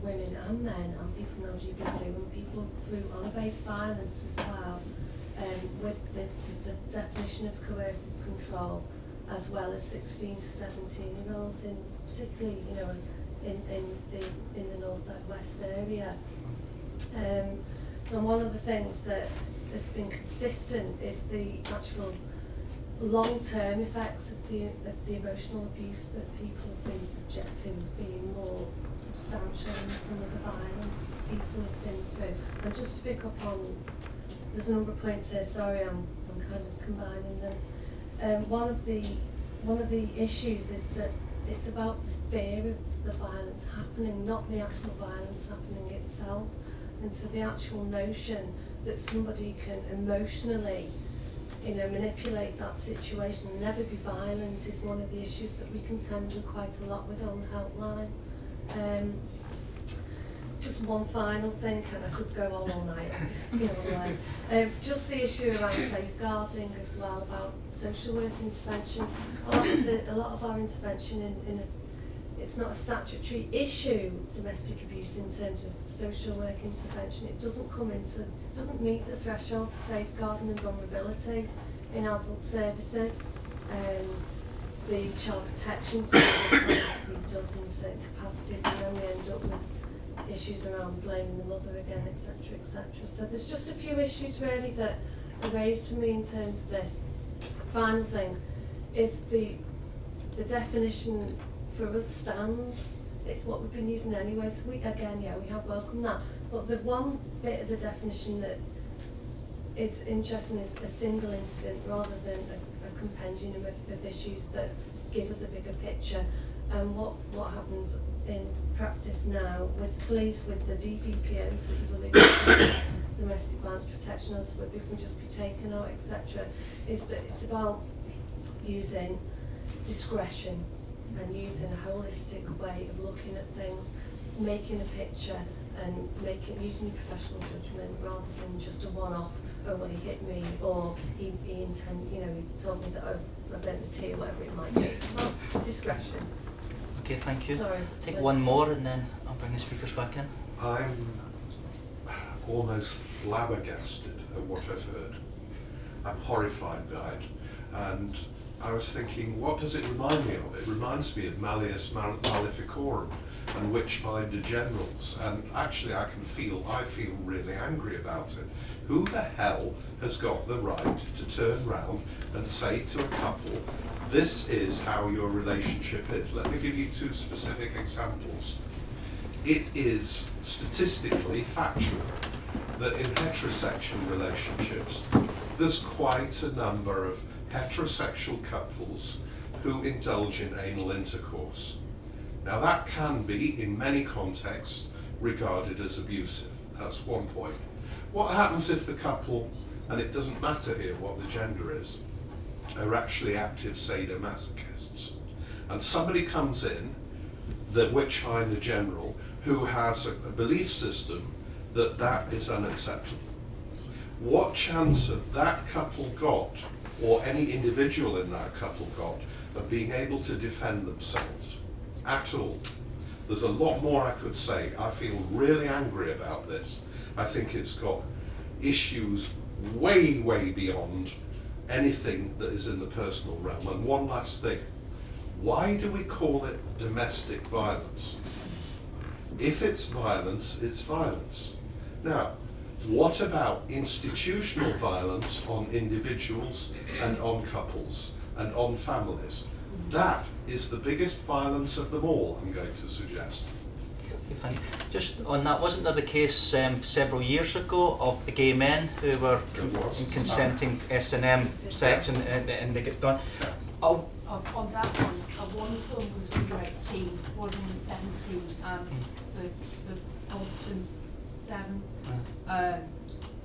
women and men and people from LGBT and people through honour-based violence as well, with the definition of coercive control, as well as 16 to 17-year-olds, in particularly, you know, in the North West area. And one of the things that has been consistent is the actual long-term effects of the emotional abuse that people have been subject to as being more substantial than some of the violence that people have been through. And just to pick up on, there's a number of points here, sorry, I'm kind of combining them. One of the issues is that it's about the fear of the violence happening, not the actual violence happening itself. And so the actual notion that somebody can emotionally, you know, manipulate that situation and never be violent is one of the issues that we contend with quite a lot with on the helpline. Just one final thing, and I could go on all night, you know, just the issue around safeguarding as well, about social work intervention. A lot of our intervention it's not a statutory issue, domestic abuse, in terms of social work intervention. It doesn't meet the threshold for safeguarding and vulnerability in adult services. The child protection system obviously does in certain capacities, and then we end up with issues around blaming the mother again, etc., etc. So there's just a few issues really that are raised for me in terms of this. Final thing is the definition for us stands. It's what we've been using anyway, so we have welcomed that. But the one bit of the definition that is interesting is a single incident rather than a compendium of issues that give us a bigger picture. And what happens in practice now with police, with the DVPOs that you've alluded to, domestic violence protection, others where people can just be taken out, etc., is that it's about using discretion and using a holistic way of looking at things, making a picture and using your professional judgment rather than just a one-off, oh well he hit me, or he told me that I burnt the tea or whatever it might be. It's about discretion. Okay, thank you. Sorry. Take one more and then I'll bring the speakers back in. I'm almost flabbergasted at what I've heard. I'm horrified by it. And I was thinking, what does it remind me of? It reminds me of Malleus Maleficorum and Witchfinder Generals. And actually I feel really angry about it. Who the hell has got the right to turn round and say to a couple, this is how your relationship is? Let me give you two specific examples. It is statistically factual that in heterosexual relationships, there's quite a number of heterosexual couples who indulge in anal intercourse. Now that can be, in many contexts, regarded as abusive. That's one point. What happens if the couple, and it doesn't matter here what the gender is, are actually active sadomasochists? And somebody comes in, the Witchfinder General, who has a belief system that is unacceptable. What chance have that couple got, or any individual in that couple got, of being able to defend themselves at all? There's a lot more I could say. I feel really angry about this. I think it's got issues way, way beyond anything that is in the personal realm. And one last thing, why do we call it domestic violence? If it's violence, it's violence. Now, what about institutional violence on individuals and on couples and on families? That is the biggest violence of them all, I'm going to suggest. Thank you. Just on that, wasn't there the case several years ago of the gay men who were consenting S&M sex and they get done? Oh. On that one of them was under 18, one of them was 17, and the Bolton 7,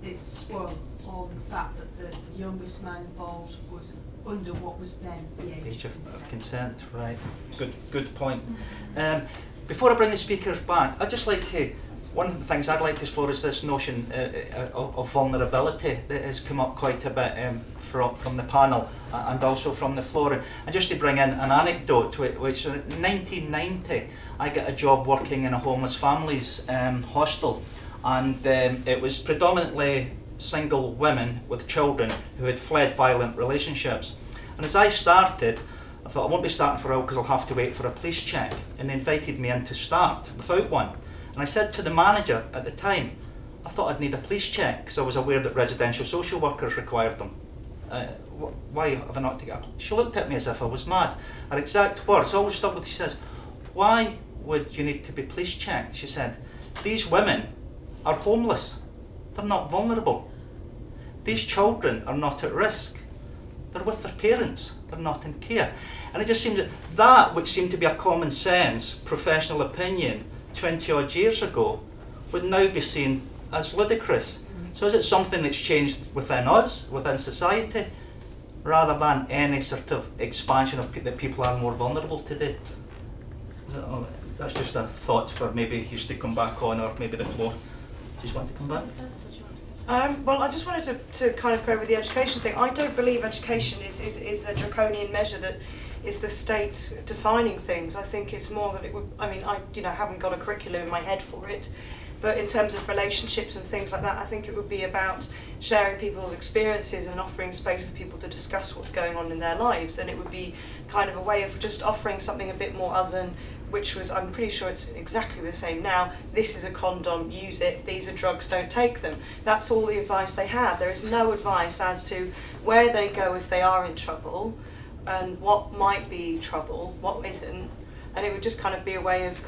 it swung on the fact that the youngest man involved was under what was then the age of consent. Right. Good point. Before I bring the speakers back, I'd just like to, one of the things I'd like to explore is this notion of vulnerability that has come up quite a bit from the panel and also from the floor. And just to bring in an anecdote, which in 1990 I got a job working in a homeless families hostel, and it was predominantly single women with children who had fled violent relationships. And as I started, I thought I won't be starting for a while because I'll have to wait for a police check, and they invited me in to start without one. And I said to the manager at the time, I thought I'd need a police check because I was aware that residential social workers required them. Why have I not to get? She looked at me as if I was mad. Her exact words, always stuck with. She says, "Why would you need to be police checked?" She said, "These women are homeless. They're not vulnerable. These children are not at risk. They're with their parents. They're not in care." And it just seems that which seemed to be a common sense professional opinion 20 odd years ago would now be seen as ludicrous. So is it something that's changed within us, within society, rather than any sort of expansion of that people are more vulnerable today? That's just a thought for maybe you to come back on, or maybe the floor. Do you want to come back? Well, I just wanted to kind of go with the education thing. I don't believe education is a draconian measure that is the state defining things. I think it's more that it would, I mean, I haven't got a curriculum in my head for it, but in terms of relationships and things like that, I think it would be about sharing people's experiences and offering space for people to discuss what's going on in their lives. And it would be kind of a way of just offering something a bit more other than, which was, I'm pretty sure it's exactly the same now, this is a condom, use it, these are drugs, don't take them. That's all the advice they have. There is no advice as to where they go if they are in trouble, and what might be trouble, what isn't. And it would just kind of be a way of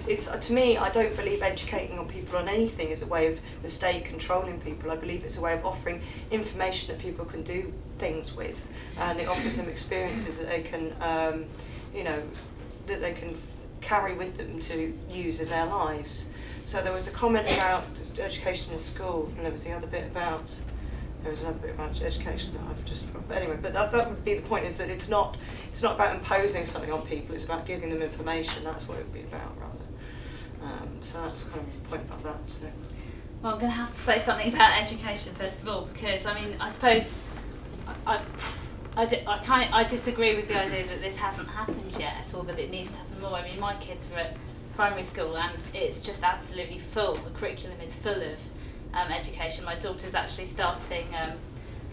it's to me, I don't believe educating on people on anything is a way of the state controlling people. I believe it's a way of offering information that people can do things with, and it offers them experiences that they can, that they can carry with them to use in their lives. So there was the comment about education in schools, and there was the other bit about, there was another bit about education that I've just, but anyway, but that would be the point, is that it's not about imposing something on people, it's about giving them information. That's what it would be about, rather. So that's kind of a point about that. So. Well, I'm going to have to say something about education first of all, because I mean, I suppose I disagree with the idea that this hasn't happened yet, or that it needs to happen more. I mean, my kids are at primary school and it's just absolutely full. The curriculum is full of education. My daughter's actually starting,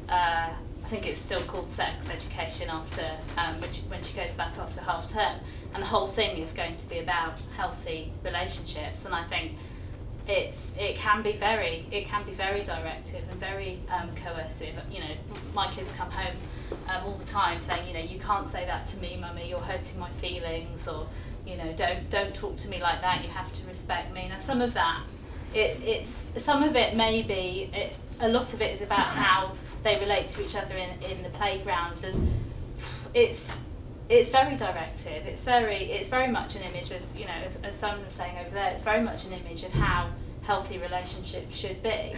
I think it's still called sex education after when she goes back after half term, and the whole thing is going to be about healthy relationships. And I think it can be very directive and very coercive. You know, my kids come home all the time saying, you know, you can't say that to me, mummy, you're hurting my feelings, or you know, don't talk to me like that, you have to respect me. Now some of that, some of it may be, a lot of it is about how they relate to each other in the playground, and it's very directive. It's very much an image, as you know, as someone was saying over there. It's very much an image of how healthy relationships should be.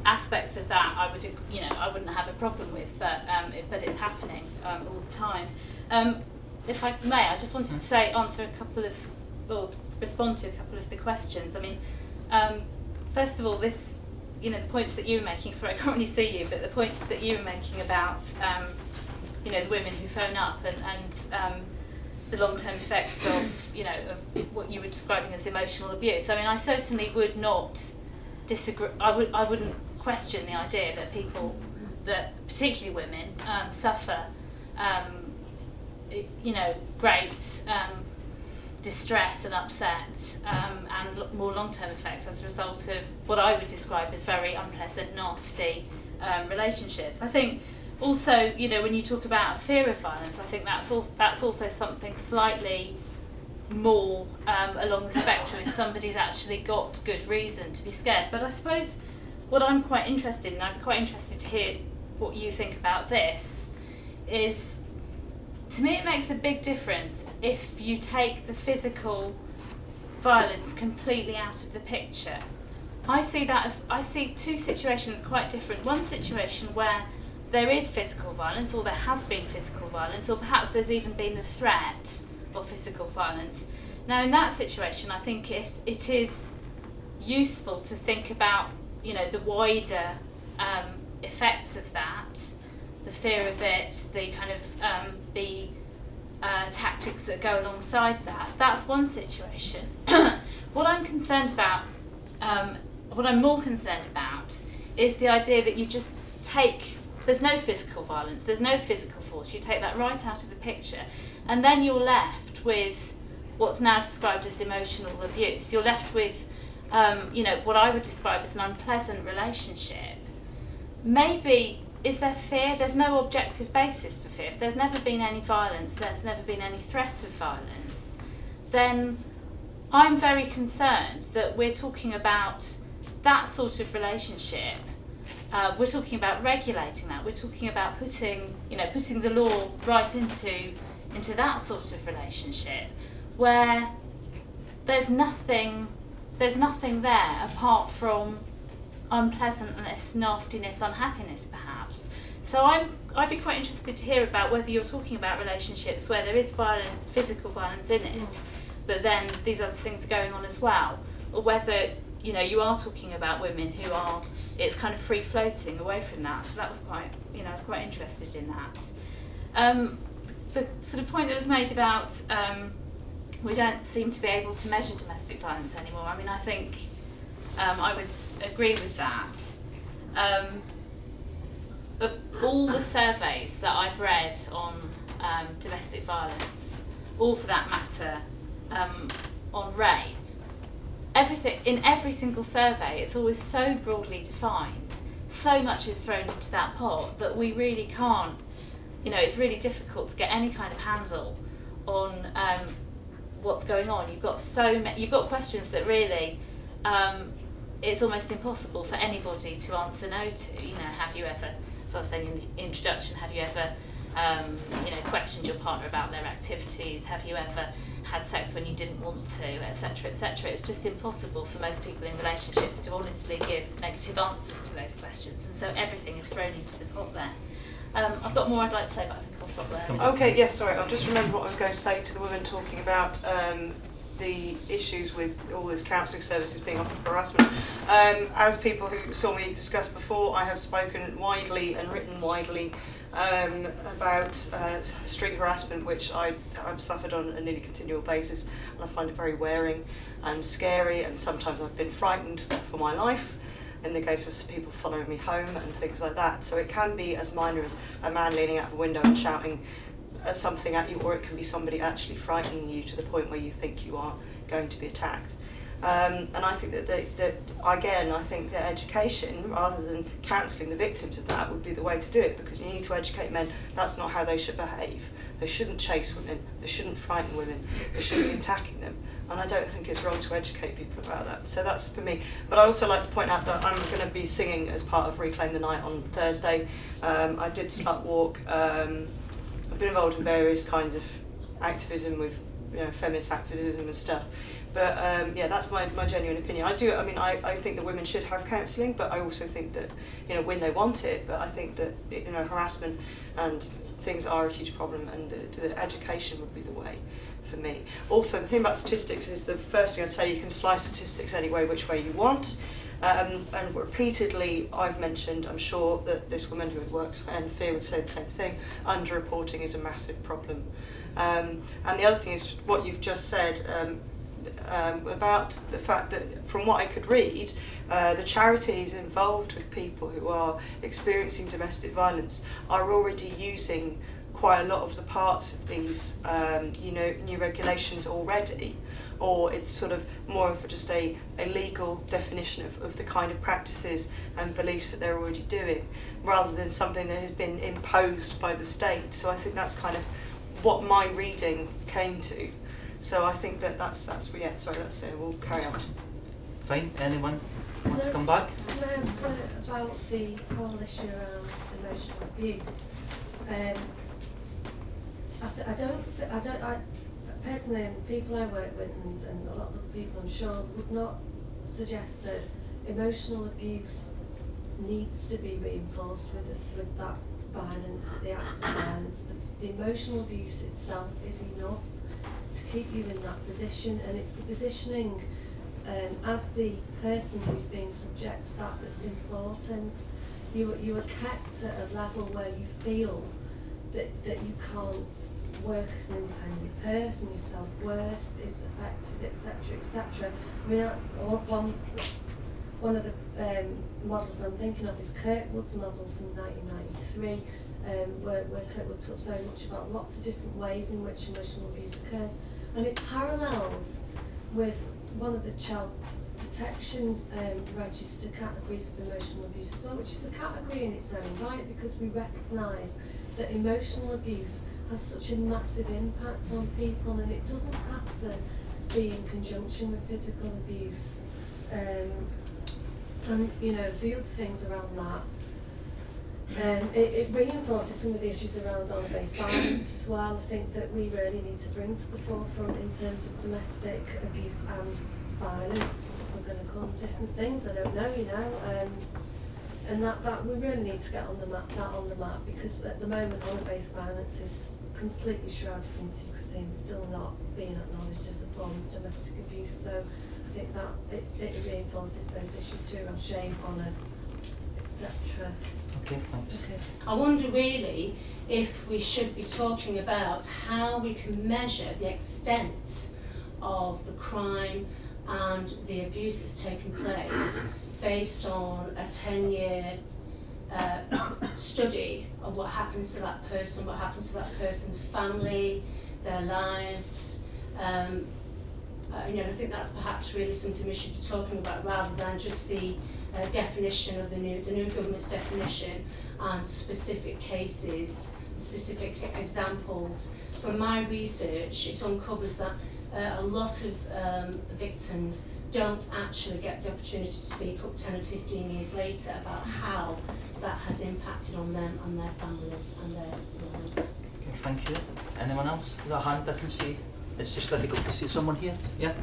Aspects of that I wouldn't have a problem with, but it's happening all the time. If I may, I just wanted to respond to a couple of the questions. I mean, first of all, this, you know, the points that you were making. Sorry, I can't really see you, but the points that you were making about, you know, the women who phone up and the long-term effects of, you know, of what you were describing as emotional abuse. I mean, I certainly would not disagree. I wouldn't question the idea that people, that particularly women, suffer, you know, great distress and upset and more long-term effects as a result of what I would describe as very unpleasant, nasty relationships. I think also, you know, when you talk about fear of violence, I think that's also something slightly more along the spectrum if somebody's actually got good reason to be scared. But I suppose what I'm quite interested in, I'm quite interested to hear what you think about this, is, to me it makes a big difference if you take the physical violence completely out of the picture. I see two situations quite different. One situation where there is physical violence, or there has been physical violence, or perhaps there's even been the threat of physical violence. Now in that situation I think it is useful to think about, you know, the wider effects of that, the fear of it, the kind of tactics that go alongside that. That's one situation. What I'm concerned about, what I'm more concerned about, is the idea that you just take, there's no physical violence, there's no physical force, you take that right out of the picture, and then you're left with what's now described as emotional abuse. You're left with, you know, what I would describe as an unpleasant relationship. Maybe, is there fear? There's no objective basis for fear. If there's never been any violence, there's never been any threat of violence, then I'm very concerned that we're talking about that sort of relationship. We're talking about regulating that. We're talking about putting the law right into that sort of relationship, where there's nothing there apart from unpleasantness, nastiness, unhappiness, perhaps. So I'd be quite interested to hear about whether you're talking about relationships where there is violence, physical violence in it, but then these other things are going on as well, or whether, you know, you are talking about women who are, it's kind of free floating away from that. So that was quite, you know, I was quite interested in that. The sort of point that was made about we don't seem to be able to measure domestic violence anymore. I mean, I think I would agree with that. Of all the surveys that I've read on domestic violence, or for that matter on rape, in every single survey it's always so broadly defined, so much is thrown into that pot that we really can't, you know, it's really difficult to get any kind of handle on what's going on. You've got questions that really it's almost impossible for anybody to answer no to. You know, have you ever, as I was saying in the introduction, have you ever questioned your partner about their activities? Have you ever had sex when you didn't want to, etc., etc.? It's just impossible for most people in relationships to honestly give negative answers to those questions, and so everything is thrown into the pot there. I've got more I'd like to say, but I think I'll stop there. Okay, yes, sorry, I'll just remember what I was going to say to the woman talking about the issues with all this counselling services being offered for harassment. As people who saw me discuss before, I have spoken widely and written widely about street harassment, which I've suffered on a nearly continual basis, and I find it very wearing and scary, and sometimes I've been frightened for my life in the case of people following me home and things like that. So it can be as minor as a man leaning out of a window and shouting something at you, or it can be somebody actually frightening you to the point where you think you are going to be attacked. And I think that I think that education, rather than counselling the victims of that, would be the way to do it, because you need to educate men that's not how they should behave. They shouldn't chase women, they shouldn't frighten women, they shouldn't be attacking them. And I don't think it's wrong to educate people about that. So that's for me. But I'd also like to point out that I'm going to be singing as part of Reclaim the Night on Thursday. I did Slut Walk. I've been involved in various kinds of activism with, you know, feminist activism and stuff. But yeah, that's my genuine opinion. I think that women should have counselling, but I also think that, you know, when they want it, but I think that, you know, harassment and things are a huge problem, and the education would be the way for me. Also, the thing about statistics is, the first thing I'd say, you can slice statistics any way, which way you want. And repeatedly I've mentioned, I'm sure that this woman who had worked for NFIR would say the same thing, underreporting is a massive problem. And the other thing is what you've just said, about the fact that, from what I could read, the charities involved with people who are experiencing domestic violence are already using quite a lot of the parts of these new regulations already, or it's sort of more of just a legal definition of the kind of practices and beliefs that they're already doing, rather than something that has been imposed by the state. So I think that's kind of what my reading came to. So I think that's we'll carry on. Fine. Anyone want to come Can I back? just- Can I answer about the whole issue around emotional abuse? I personally, people I work with and a lot of other people I'm sure would not suggest that emotional abuse needs to be reinforced with that violence, the act of violence. The emotional abuse itself is enough to keep you in that position, and it's the positioning as the person who's being subject to that that's important. You are kept at a level where you feel that you can't work as an independent person, your self-worth is affected, etc., etc. I mean, one of the models I'm thinking of is Kirkwood's model from 1993, where Kirkwood talks very much about lots of different ways in which emotional abuse occurs, and it parallels with one of the child protection register categories of emotional abuse as well, which is a category in its own right, because we recognise that emotional abuse has such a massive impact on people, and it doesn't have to be in conjunction with physical abuse. And you know, the other things around that, it reinforces some of the issues around honour-based violence as well. I think that we really need to bring to the forefront in terms of domestic abuse and violence. We're going to call them different things, I don't know, you know. And that we really need to get on the map, because at the moment honour-based violence is completely shrouded in secrecy and still not being acknowledged as a form of domestic abuse. So I think that it reinforces those issues too around shame, honour, etc. Okay, thanks. Okay. I wonder really if we should be talking about how we can measure the extent of the crime and the abuse that's taken place based on a 10-year study of what happens to that person, what happens to that person's family, their lives. You know, I think that's perhaps really something we should be talking about, rather than just the definition of the new government's definition and specific cases, specific examples. From my research, it uncovers that a lot of victims don't actually get the opportunity to speak up 10 and 15 years later about how that has impacted on them and their families and their lives. Okay, thank you. Anyone else? With a hand I can see. It's just difficult to see someone here. Yeah?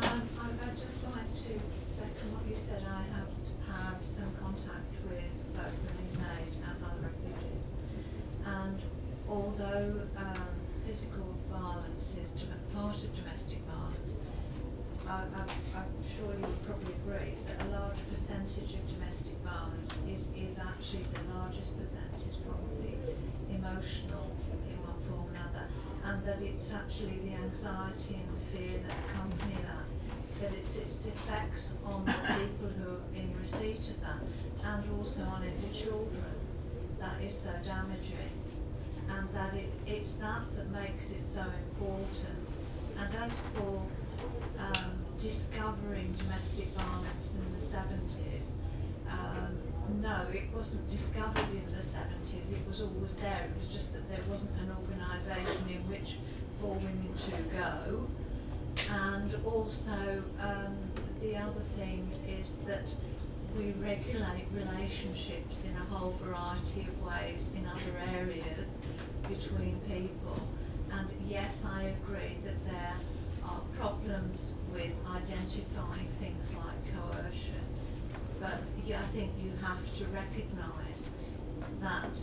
I'd just like to second what you said. I have had some contact with both Release Aid and other refugees. And although physical violence is part of domestic violence, I'm sure you would probably agree that a large percentage of domestic violence is actually, the largest percent is probably emotional in one form or another, and that it's actually the anxiety and the fear that accompany that it's its effects on the people who are in receipt of that, and also on the children, that is so damaging, and that it's that makes it so important. And as for discovering domestic violence in the 70s, no, it wasn't discovered in the 70s, it was always there. It was just that there wasn't an organisation in which for women to go. And also the other thing is that we regulate relationships in a whole variety of ways in other areas between people. And yes, I agree that there are problems with identifying things like coercion, but I think you have to recognise that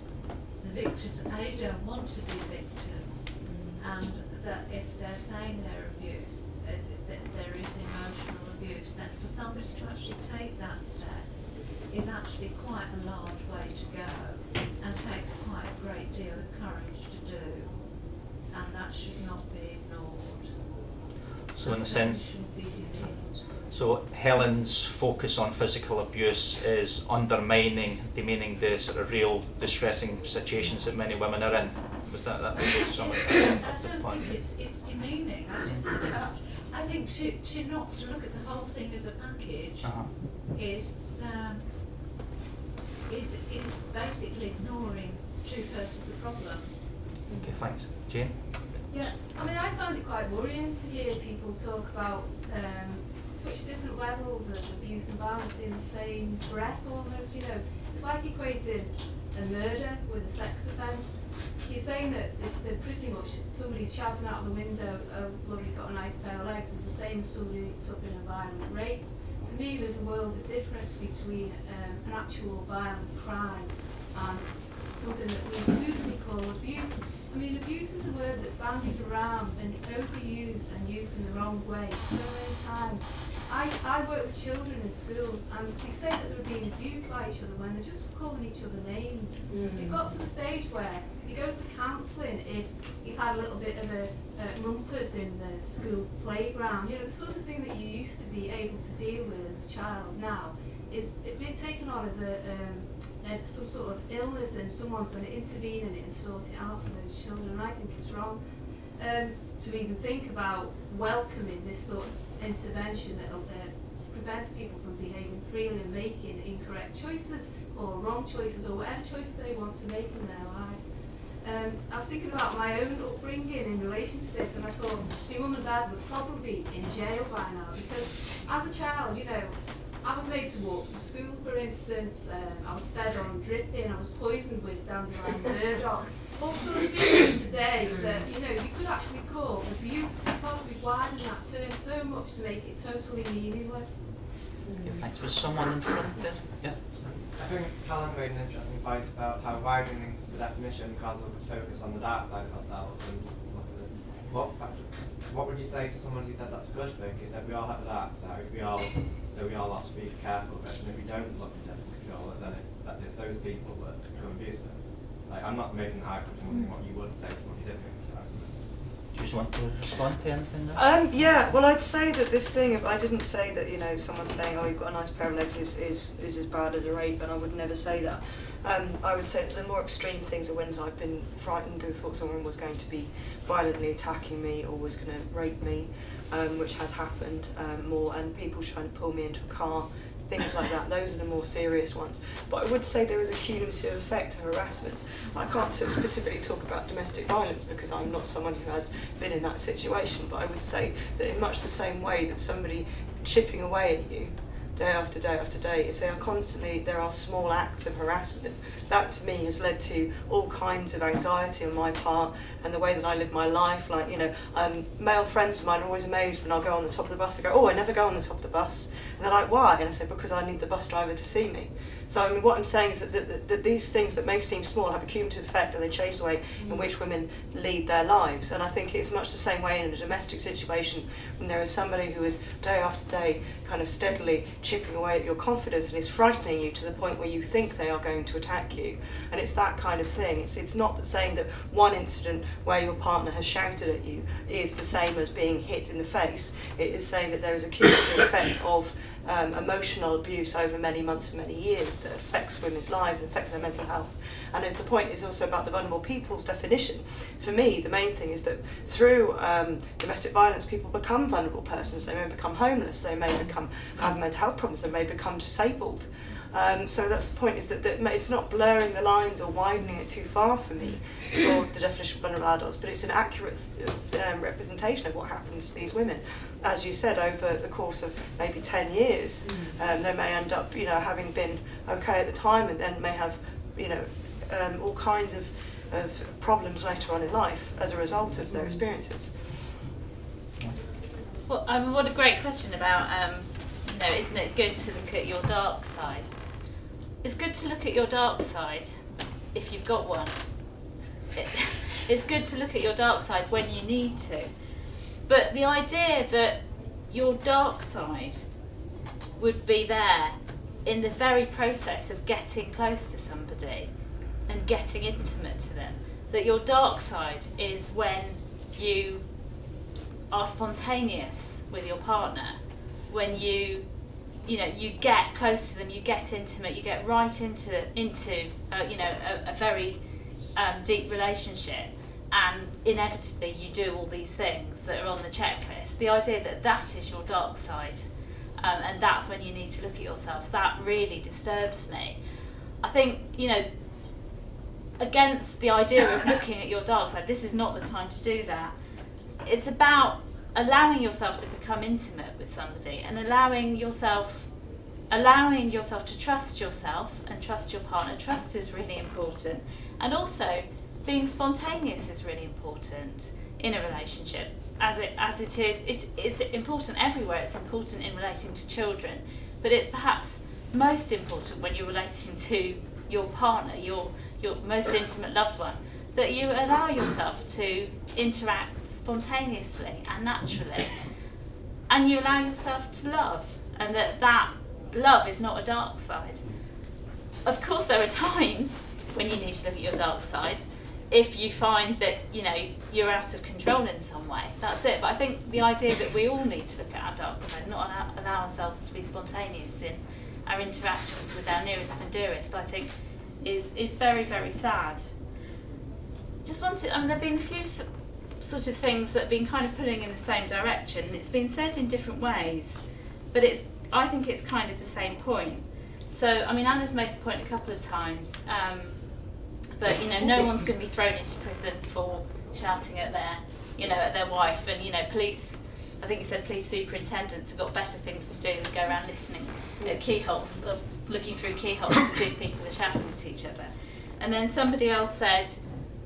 the victims, A, don't want to be victims, and that if they're saying they're abused, that there is emotional abuse, then for somebody to actually take that step is actually quite a large way to go, and takes quite a great deal of courage to do, and that should not be ignored. So in a sense, shouldn't be demeaned. so Helen's focus on physical abuse is undermining, demeaning the sort of real distressing situations that many women are in. Was that was some of the I don't think it's demeaning. I think to not to look at the whole thing as a package is basically ignoring 2/3 of the problem. Okay, thanks. Jane? Yeah, I mean, I find it quite worrying to hear people talk about such different levels of abuse and violence in the same breath almost, you know. It's like equating a murder with a sex offence. You're saying that they're pretty much, somebody's shouting out of the window, oh, look, you've got a nice pair of legs, is the same as somebody suffering a violent rape. To me, there's a world of difference between an actual violent crime and something that we loosely call abuse. I mean, abuse is a word that's bandied around and overused and used in the wrong way so many times. I work with children in schools, and they say that they're being abused by each other when they're just calling each other names. It got to the stage where you go for counselling if you had a little bit of a rumpus in the school playground. You know, the sort of thing that you used to be able to deal with as a child now is being taken on as some sort of illness, and someone's going to intervene in it and sort it out for those children. And I think it's wrong to even think about welcoming this sort of intervention that prevents people from behaving freely and making incorrect choices or wrong choices or whatever choices they want to make in their lives. I was thinking about my own upbringing in relation to this, and I thought my mum and dad would probably be in jail by now, because as a child, you know, I was made to walk to school, for instance. I was fed on dripping. I was poisoned with dandelion burdock. All sorts of things today that, you know, you could actually call abuse, because we've widened that term so much to make it totally meaningless. Thanks. Was someone in front there? Yeah. I think Helen made an interesting point about how widening the definition causes us to focus on the dark side of ourselves and look at it. What would you say to someone who said that's a good thing? He said we all have a dark side, we all have to be careful of it, and if we don't look at it to control it, then it's those people that become abusive. Like, I'm not making the hype, I'm wondering what you would say to someone who did make the hype. Do you just want to respond to anything there? Yeah, well, I'd say that this thing, I didn't say that, you know, someone saying, oh, you've got a nice pair of legs is as bad as a rape, and I would never say that. I would say the more extreme things are when I've been frightened and thought someone was going to be violently attacking me or was going to rape me, which has happened more, and people trying to pull me into a car, things like that. Those are the more serious ones. But I would say there is a cumulative effect of harassment. I can't sort of specifically talk about domestic violence because I'm not someone who has been in that situation, but I would say that in much the same way that somebody chipping away at you day after day after day, if they are constantly, there are small acts of harassment, that to me has led to all kinds of anxiety on my part and the way that I live my life. Like, you know, male friends of mine are always amazed when I'll go on the top of the bus. They go, oh, I never go on the top of the bus. And they're like, why? And I say, because I need the bus driver to see me. So I mean, what I'm saying is that these things that may seem small have a cumulative effect, and they change the way in which women lead their lives. And I think it's much the same way in a domestic situation when there is somebody who is day after day kind of steadily chipping away at your confidence and is frightening you to the point where you think they are going to attack you. And it's that kind of thing. It's not saying that one incident where your partner has shouted at you is the same as being hit in the face. It is saying that there is a cumulative effect of emotional abuse over many months and many years that affects women's lives, affects their mental health. And the point is also about the vulnerable people's definition. For me, the main thing is that through domestic violence, people become vulnerable persons. They may become homeless, they may have mental health problems, they may become disabled. So that's the point, is that it's not blurring the lines or widening it too far for me for the definition of vulnerable adults, but it's an accurate representation of what happens to these women. As you said, over the course of maybe 10 years, they may end up, you know, having been okay at the time, and then may have, you know, all kinds of problems later on in life as a result of their experiences. Well, what a great question about, you know, isn't it good to look at your dark side? It's good to look at your dark side if you've got one. It's good to look at your dark side when you need to. But the idea that your dark side would be there in the very process of getting close to somebody and getting intimate to them, that your dark side is when you are spontaneous with your partner, when you get close to them, you get intimate, you get right into a very deep relationship, and inevitably you do all these things that are on the checklist. The idea that that is your dark side, and that's when you need to look at yourself, that really disturbs me. I think, you know, against the idea of looking at your dark side, this is not the time to do that. it's about allowing yourself to become intimate with somebody and allowing yourself to trust yourself and trust your partner. Trust is really important, and also being spontaneous is really important in a relationship. As it is, it's important everywhere. It's important in relating to children, but it's perhaps most important when you're relating to your partner, your most intimate loved one, that you allow yourself to interact spontaneously and naturally, and you allow yourself to love, and that love is not a dark side. Of course, there are times when you need to look at your dark side. If you find that you're out of control in some way, that's it. But I think the idea that we all need to look at our dark side, not allow ourselves to be spontaneous in our interactions with our nearest and dearest, I think is very, very sad. Just wanted, there have been a few sort of things that have been kind of pulling in the same direction. It's been said in different ways, but I think it's kind of the same point. So, Anna's made the point a couple of times, but no one's going to be thrown into prison for shouting at their wife, and police. I think you said police superintendents have got better things to do than go around listening at keyholes, or looking through keyholes to see if people are shouting at each other. And then somebody else said,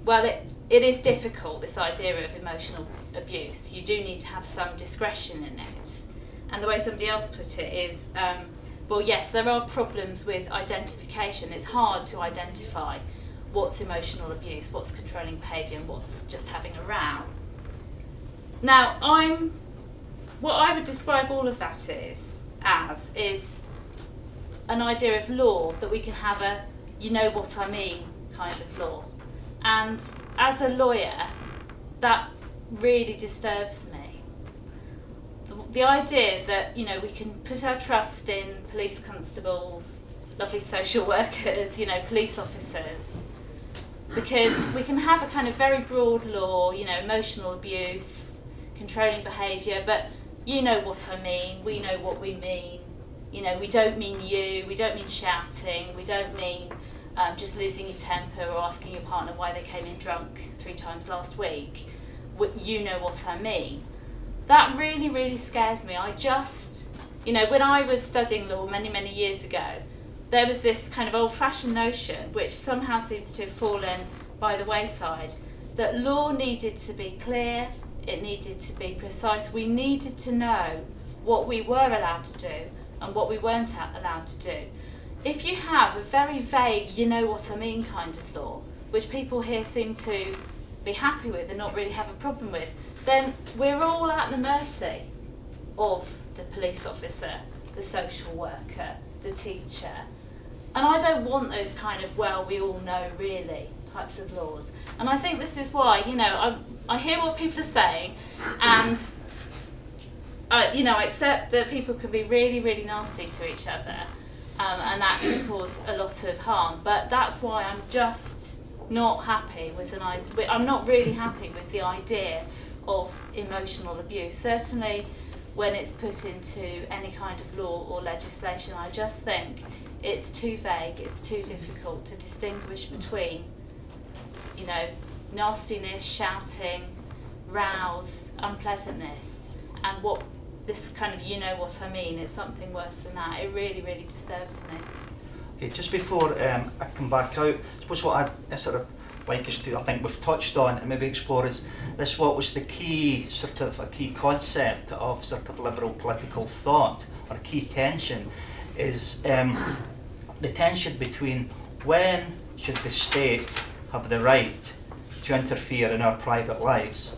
well, it is difficult, this idea of emotional abuse. You do need to have some discretion in it. And the way somebody else put it is, well, yes, there are problems with identification. It's hard to identify what's emotional abuse, what's controlling behaviour, and what's just having a row. Now, what I would describe all of that is an idea of law, that we can have a you know what I mean kind of law. And as a lawyer, that really disturbs me. The idea that, we can put our trust in police constables, lovely social workers, police officers, because we can have a kind of very broad law, emotional abuse, controlling behaviour, but you know what I mean, we know what we mean. We don't mean you, we don't mean shouting, we don't mean just losing your temper or asking your partner why they came in drunk 3 times last week. You know what I mean. That really, really scares me. I just, when I was studying law many, many years ago, there was this kind of old-fashioned notion, which somehow seems to have fallen by the wayside, that law needed to be clear, it needed to be precise. We needed to know what we were allowed to do and what we weren't allowed to do. If you have a very vague, you know what I mean kind of law, which people here seem to be happy with and not really have a problem with, then we're all at the mercy of the police officer, the social worker, the teacher. And I don't want those kind of, well, we all know really types of laws. And I think this is why, I hear what people are saying, and I accept that people can be really, really nasty to each other, and that can cause a lot of harm. But that's why I'm just not happy with I'm not really happy with the idea of emotional abuse. Certainly when it's put into any kind of law or legislation, I just think it's too vague, it's too difficult to distinguish between, nastiness, shouting, rows, unpleasantness, and what this kind of you know what I mean. It's something worse than that. It really, really disturbs me. Okay, just before I come back out, I suppose what I sort of like us to, I think we've touched on and maybe explore is this, what was the key concept of sort of liberal political thought, or a key tension, is the tension between when should the state have the right to interfere in our private lives,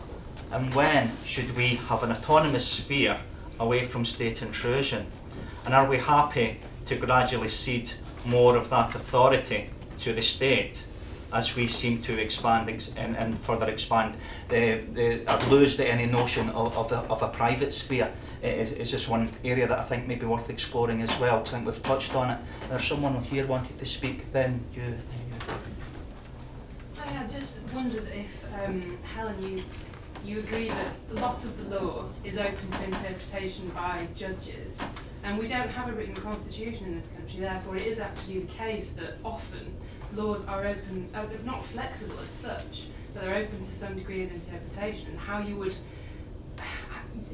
and when should we have an autonomous sphere away from state intrusion, and are we happy to gradually cede more of that authority to the state as we seem to expand and further expand lose any notion of a private sphere? Is just one area that I think may be worth exploring as well, because I think we've touched on it. There's someone here wanted to speak, then you. I just wondered if, Helen, you agree that a lot of the law is open to interpretation by judges, and we don't have a written constitution in this country, therefore it is actually the case that often laws are open, they're not flexible as such, but they're open to some degree of interpretation, and how you would,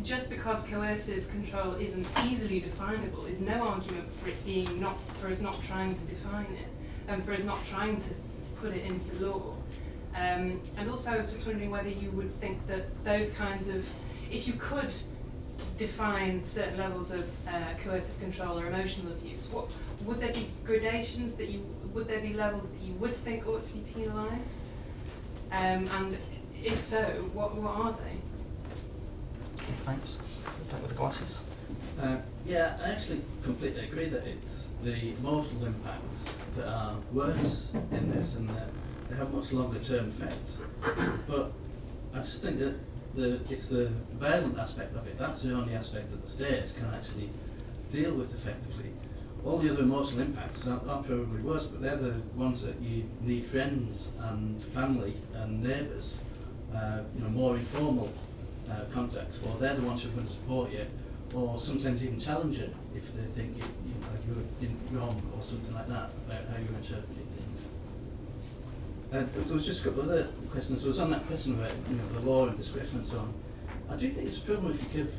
just because coercive control isn't easily definable is no argument for it being not, for us not trying to define it, and for us not trying to put it into law. And also I was just wondering whether you would think that those kinds of, if you could define certain levels of coercive control or emotional abuse, what would there be gradations that you, would there be levels that you would think ought to be penalised? And if so, what are they? Okay, thanks. Back with the glasses. Yeah, I actually completely agree that it's the emotional impacts that are worse in this, and that they have much longer term effects. But I just think that it's the violent aspect of it. That's the only aspect that the state can actually deal with effectively. All the other emotional impacts are probably worse, but they're the ones that you need friends and family and neighbours, more informal contacts for. They're the ones who are going to support you, or sometimes even challenge it if they think you're wrong or something like that about how you're interpreting things. There was just a couple of other questions. There was on that question about the law and discretion and so on. I do think it's a problem if you give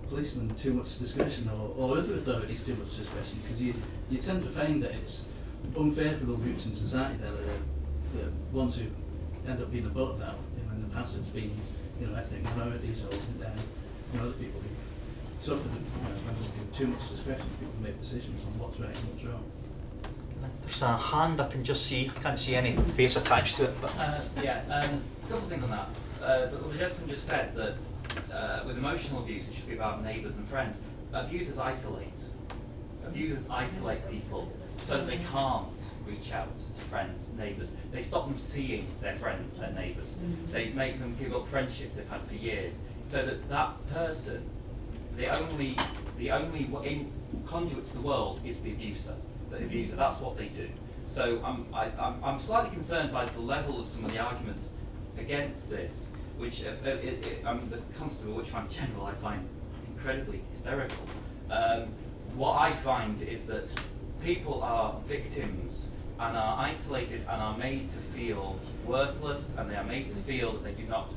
policemen too much discretion or other authorities too much discretion, because you tend to find that it's unfavourable groups in society that are the ones who end up being the butt of that. In the past it's been ethnic minorities or other people who've suffered when they give too much discretion. People make decisions on what's right and what's wrong. There's a hand I can just see. I can't see any face attached to it. But a couple of things on that. The gentleman just said that with emotional abuse it should be about neighbours and friends. Abusers isolate. Abusers isolate people so that they can't reach out to friends, neighbours. They stop them seeing their friends and neighbours. They make them give up friendships they've had for years, so that that person, the only conduit to the world is the abuser. The abuser. That's what they do. So I'm slightly concerned by the level of some of the argument against this, which I'm the constable, which in general I find incredibly hysterical. What I find is that people are victims and are isolated and are made to feel worthless, and they are made to feel that they do not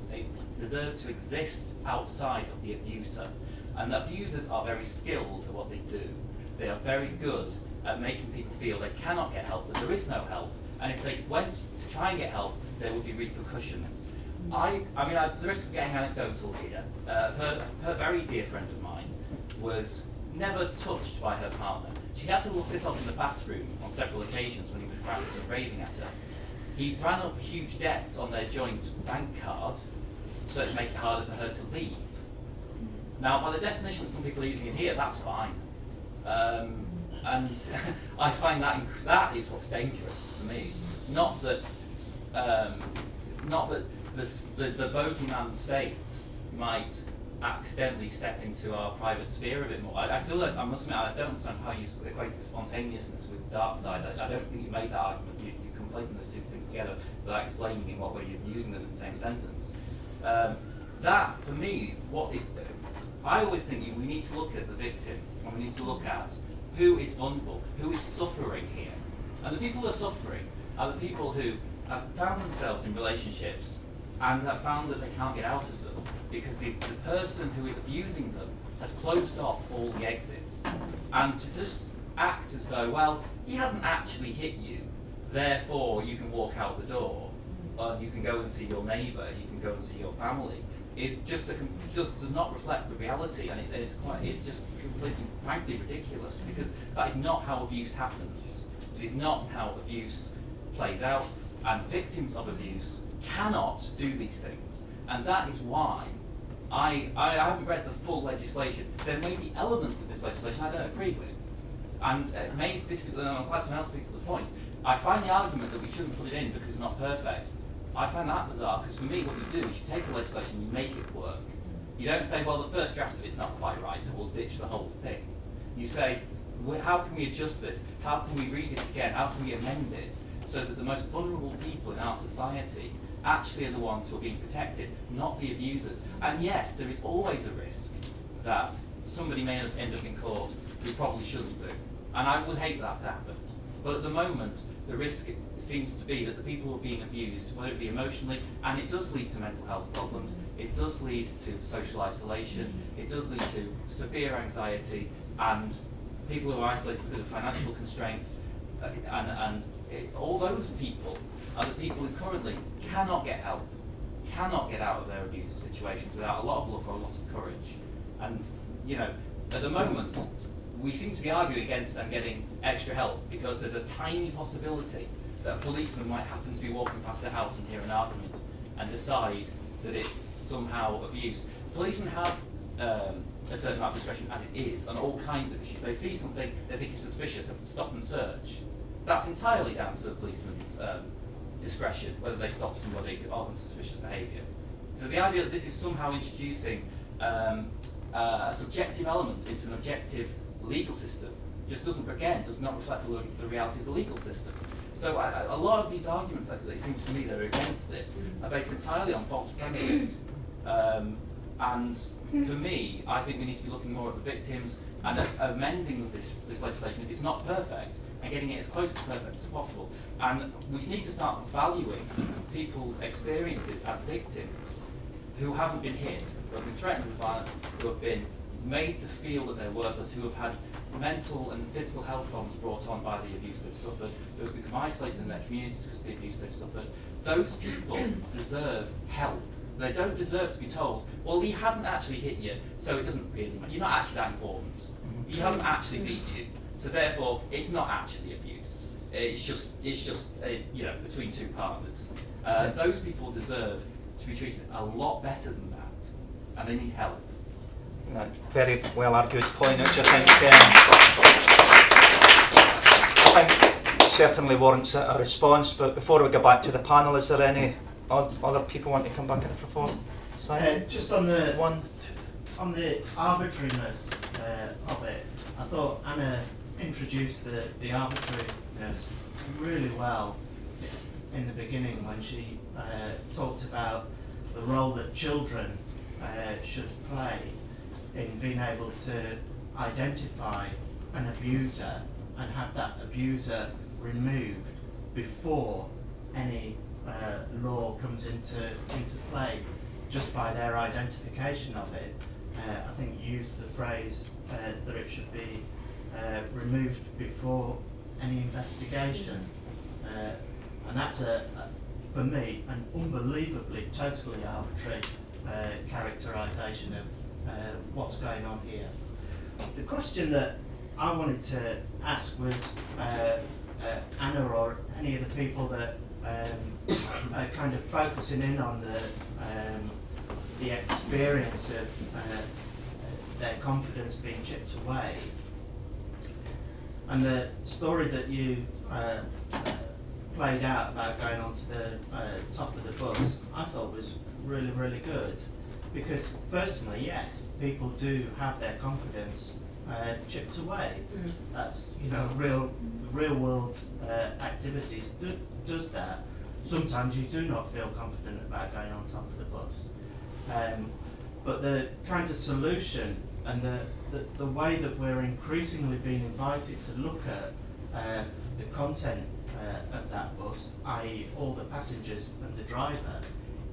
deserve to exist outside of the abuser. And the abusers are very skilled at what they do. They are very good at making people feel they cannot get help, that there is no help, and if they went to try and get help, there would be repercussions. At the risk of getting anecdotal here, her very dear friend of mine was never touched by her partner. She had to look this up in the bathroom on several occasions when he was ranting and raving at her. He ran up huge debts on their joint bank card so to make it harder for her to leave. Now, by the definition some people are using in here, that's fine. And I find that is what's dangerous to me. Not that the bogeyman state might accidentally step into our private sphere a bit more. I must admit, I don't understand how you equate spontaneousness with dark side. I don't think you made that argument. You're conflating those two things together without explaining in what way you're using them in the same sentence. That, for me, I always think we need to look at the victim, and we need to look at who is vulnerable, who is suffering here. And the people who are suffering are the people who have found themselves in relationships and have found that they can't get out of them because the person who is abusing them has closed off all the exits. And to just act as though, well, he hasn't actually hit you, therefore you can walk out the door, you can go and see your neighbour, you can go and see your family, is just does not reflect the reality, and it's just completely, frankly, ridiculous, because that is not how abuse happens. It is not how abuse plays out, and victims of abuse cannot do these things, and that is why I haven't read the full legislation. There may be elements of this legislation I don't agree with, and maybe this is, I'm glad someone else picked up the point. I find the argument that we shouldn't put it in because it's not perfect, I find that bizarre, because for me what you do is you take a legislation, you make it work. You don't say, well, the first draft of it's not quite right, so we'll ditch the whole thing. You say, well, how can we adjust this? How can we read it again? How can we amend it so that the most vulnerable people in our society actually are the ones who are being protected, not the abusers? And yes, there is always a risk that somebody may end up in court who probably shouldn't do. And I would hate that to happen. But at the moment, the risk seems to be that the people who are being abused, whether it be emotionally, and it does lead to mental health problems, it does lead to social isolation, it does lead to severe anxiety, and people who are isolated because of financial constraints, all those people are the people who currently cannot get help, cannot get out of their abusive situations without a lot of luck or a lot of courage. And, you know, at the moment, we seem to be arguing against them getting extra help because there's a tiny possibility that a policeman might happen to be walking past a house and hear an argument and decide that it's somehow abuse. Policemen have a certain amount of discretion as it is on all kinds of issues. They see something they think is suspicious and stop and search. That's entirely down to the policeman's discretion, whether they stop somebody of suspicious behaviour. So the idea that this is somehow introducing a subjective element into an objective legal system just does not reflect the reality of the legal system. So a lot of these arguments, it seems to me, that are against this are based entirely on false premises. And for me, I think we need to be looking more at the victims and at amending this legislation if it's not perfect and getting it as close to perfect as possible. And we need to start valuing people's experiences as victims who haven't been hit, who have been threatened with violence, who have been made to feel that they're worthless, who have had mental and physical health problems brought on by the abuse they've suffered, who have become isolated in their communities because of the abuse they've suffered. Those people deserve help. They don't deserve to be told, well, he hasn't actually hit you, so it doesn't really matter. You're not actually that important. He hasn't actually beat you, so therefore it's not actually abuse. It's just you know, between two partners. Those people deserve to be treated a lot better than that, and they need help. Very well argued point, which I think certainly warrants a response. But before we go back to the panel, is there any other people want to come back in for form? Just on the arbitrariness of it, I thought Anna introduced the arbitrariness really well in the beginning when she talked about the role that children should play in being able to identify an abuser and have that abuser removed before any law comes into play, just by their identification of it. I think you used the phrase that it should be removed before any investigation, and that's for me an unbelievably totally arbitrary characterisation of what's going on here. The question that I wanted to ask was Anna or any of the people that are kind of focusing in on the experience of their confidence being chipped away, and the story that you played out about going onto the top of the bus, I thought was really, really good. Because personally, yes, people do have their confidence chipped away. That's, you know, real world activities does that. Sometimes you do not feel confident about going on top of the bus. But the kind of solution and the way that we're increasingly being invited to look at the content of that bus, i.e. all the passengers and the driver,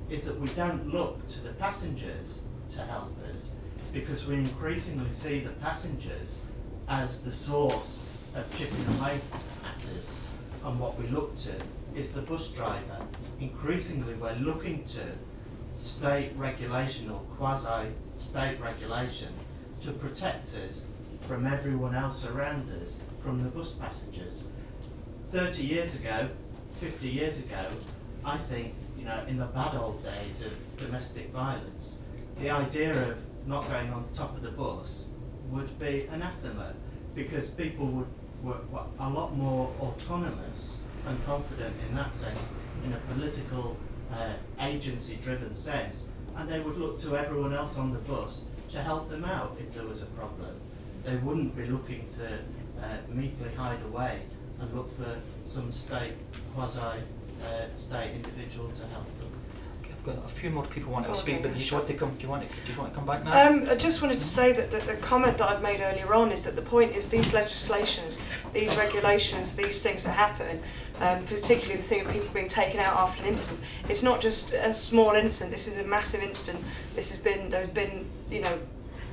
is that we don't look to the passengers to help us, because we increasingly see the passengers as the source of chipping away at us, and what we look to is the bus driver. Increasingly we're looking to state regulation or quasi-state regulation to protect us from everyone else around us, from the bus passengers. 30 years ago, 50 years ago, I think, you know, in the bad old days of domestic violence, the idea of not going on top of the bus would be anathema, because people were a lot more autonomous and confident in that sense, in a political agency-driven sense, and they would look to everyone else on the bus to help them out if there was a problem. They wouldn't be looking to meekly hide away and look for some state, quasi-state individual to help them. I've got a few more people want to Oh, speak, okay, but yeah, do you sure. want to come? Do you want to come back now? I just wanted to say that the comment that I've made earlier on is that the point is these legislations, these regulations, these things that happen, particularly the thing of people being taken out after an incident, it's not just a small incident, this is a massive incident. There's been, you know,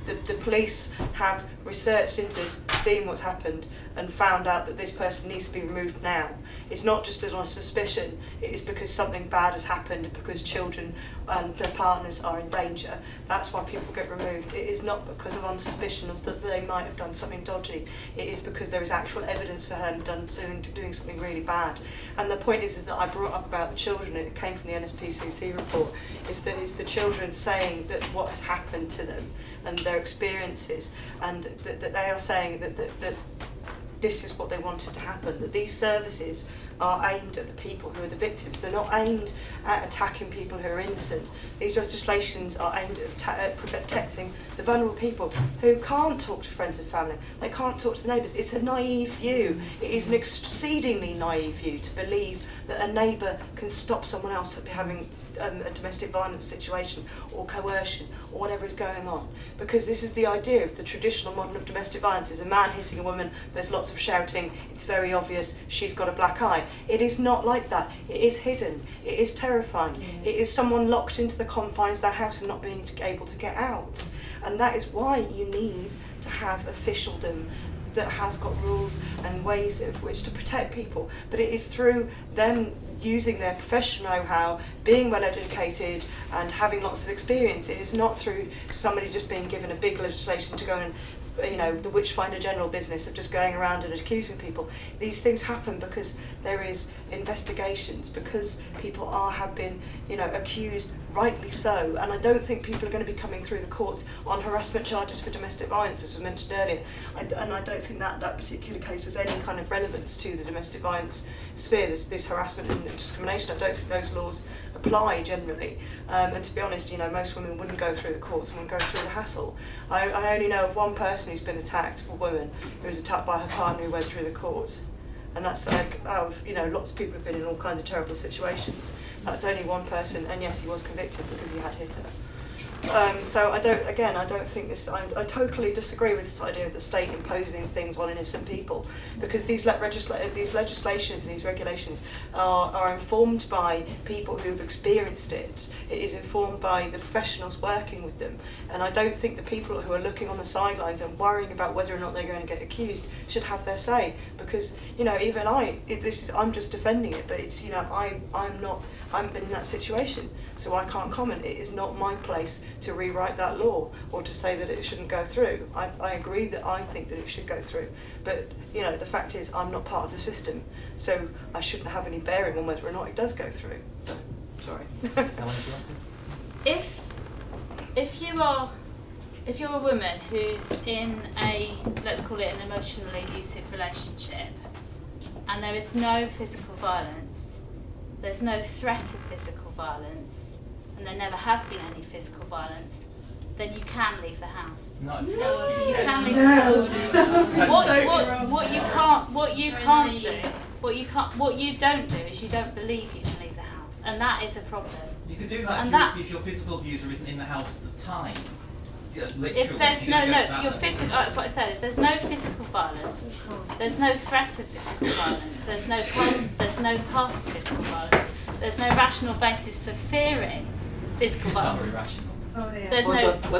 the police have researched into this, seen what's happened, and found out that this person needs to be removed now. It's not just on a suspicion, it is because something bad has happened, because children and their partners are in danger. That's why people get removed. It is not because of on suspicion of that they might have done something dodgy. It is because there is actual evidence for them doing something really bad. And the point is that I brought up about the children, it came from the NSPCC report, is that it's the children saying that what has happened to them and their experiences, and that they are saying that this is what they wanted to happen, that these services are aimed at the people who are the victims. They're not aimed at attacking people who are innocent. These legislations are aimed at protecting the vulnerable people who can't talk to friends and family, they can't talk to neighbours. It's a naive view. It is an exceedingly naive view to believe that a neighbour can stop someone else having a domestic violence situation or coercion or whatever is going on, because this is the idea of the traditional model of domestic violence. Is a man hitting a woman, there's lots of shouting, it's very obvious, she's got a black eye. It is not like that. It is hidden, it is terrifying. It is someone locked into the confines of their house and not being able to get out. And that is why you need to have officialdom that has got rules and ways of which to protect people. But it is through them using their professional know-how, being well educated and having lots of experience. It is not through somebody just being given a big legislation to go and, you know, the witchfinder general business of just going around and accusing people. These things happen because there is investigations, because people have been, you know, accused, rightly so, and I don't think people are going to be coming through the courts on harassment charges for domestic violence, as was mentioned earlier. And I don't think that particular case has any kind of relevance to the domestic violence sphere, this harassment and discrimination. I don't think those laws apply generally. And to be honest, you know, most women wouldn't go through the courts and wouldn't go through the hassle. I only know of one person who's been attacked, a woman, who was attacked by her partner who went through the courts. And that's like, you know, lots of people have been in all kinds of terrible situations. That's only one person, and yes, he was convicted because he had hit her. So I don't think this. I totally disagree with this idea of the state imposing things on innocent people, because these legislations, these regulations are informed by people who've experienced it. It is informed by the professionals working with them, and I don't think the people who are looking on the sidelines and worrying about whether or not they're going to get accused should have their say. Because, you know, even I'm just defending it, but it's, you know, I haven't been in that situation, so I can't comment. It is not my place to rewrite that law or to say that it shouldn't go through. I agree that I think that it should go through, but, you know, the fact is I'm not part of the system, so I shouldn't have any bearing on whether or not it does go through. So, sorry. If you're a woman who's in a, let's call it an emotionally abusive relationship, and there is no physical violence, there's no threat of physical violence, and there never has been any physical violence, then you can leave the house. No. You can leave the house. What you don't do is you don't believe you can leave the house, and that is a problem. You could do that, if your physical abuser isn't in the house at the time. Yeah, literally, If there's your physical, that's what I said. If there's no physical violence, there's no threat of physical violence. There's no past physical violence. There's no rational basis for fearing physical violence. It's not irrational. Oh,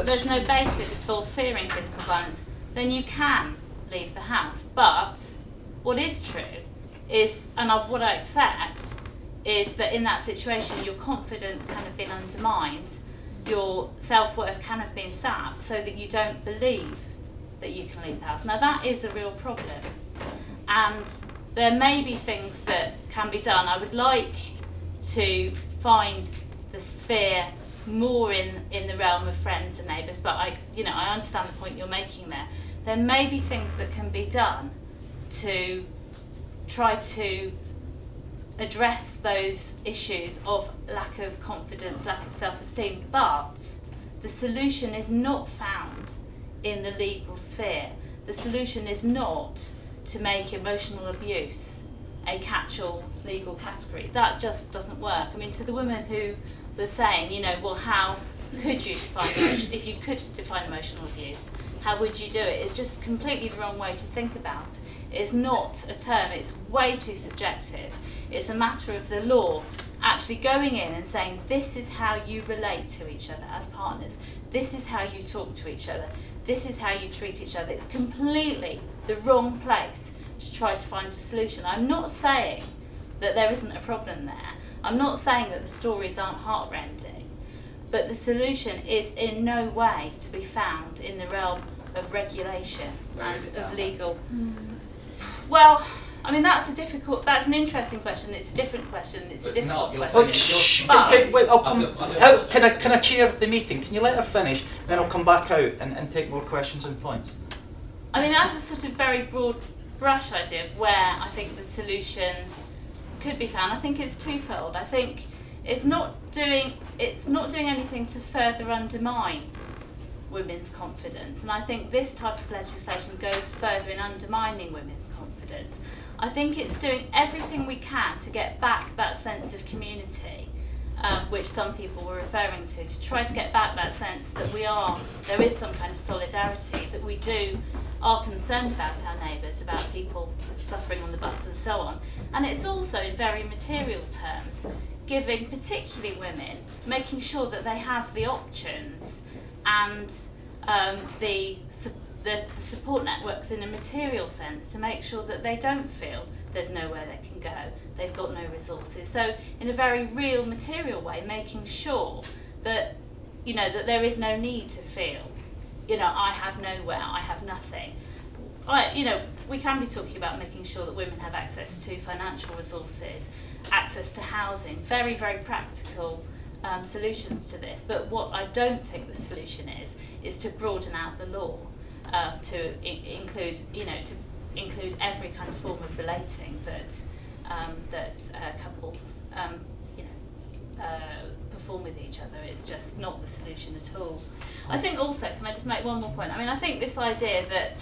there's no basis for fearing physical violence. Then you can leave the house. But what is true is, and what I accept, is that in that situation your confidence can have been undermined. Your self-worth can have been sapped so that you don't believe that you can leave the house. Now that is a real problem, and there may be things that can be done. I would like to find the sphere more in the realm of friends and neighbours, but I understand the point you're making there. There may be things that can be done to try to address those issues of lack of confidence, lack of self-esteem, but the solution is not found in the legal sphere. The solution is not to make emotional abuse a catch-all legal category. That just doesn't work. I mean, to the woman who was saying, you know, well, how could you define emotion, if you could define emotional abuse, how would you do it? It's just completely the wrong way to think about it. It's not a term, it's way too subjective. It's a matter of the law actually going in and saying, this is how you relate to each other as partners, this is how you talk to each other, this is how you treat each other. It's completely the wrong place to try to find a solution. I'm not saying that there isn't a problem there. I'm not saying that the stories aren't heartrending, but the solution is in no way to be found in the realm of regulation and of legal. Well, I mean, that's an interesting question. It's a different question. It's a difficult question. Wait, can I chair the meeting? Can you let her finish? Then I'll come back out and take more questions and points. I mean, that's a sort of very broad brush idea of where I think the solutions could be found. I think it's twofold. I think it's not doing anything to further undermine women's confidence, and I think this type of legislation goes further in undermining women's confidence. I think it's doing everything we can to get back that sense of community, which some people were referring to try to get back that sense that there is some kind of solidarity, that we are concerned about our neighbours, about people suffering on the bus and so on. And it's also, in very material terms, giving particularly women, making sure that they have the options and the support networks in a material sense to make sure that they don't feel there's nowhere they can go, they've got no resources. So in a very real material way, making sure that, you know, that there is no need to feel, you know, I have nowhere, I have nothing. You know, we can be talking about making sure that women have access to financial resources, access to housing, very, very practical solutions to this. But what I don't think the solution is to broaden out the law to include, you know, to include every kind of form of relating that couples, you know, perform with each other. It's just not the solution at all. I think also, can I just make one more point? I mean, I think this idea that,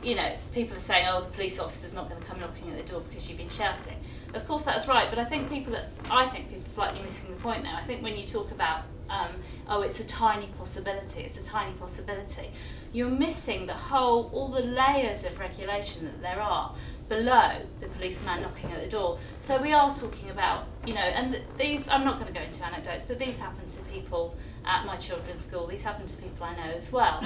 you know, people are saying, oh, the police officer's not going to come knocking at the door because you've been shouting. Of course, that's right, but I think people are slightly missing the point now. I think when you talk about, oh, it's a tiny possibility, you're missing all the layers of regulation that there are below the policeman knocking at the door. So we are talking about, you know, and these, I'm not going to go into anecdotes, but these happen to people at my children's school, these happen to people I know as well.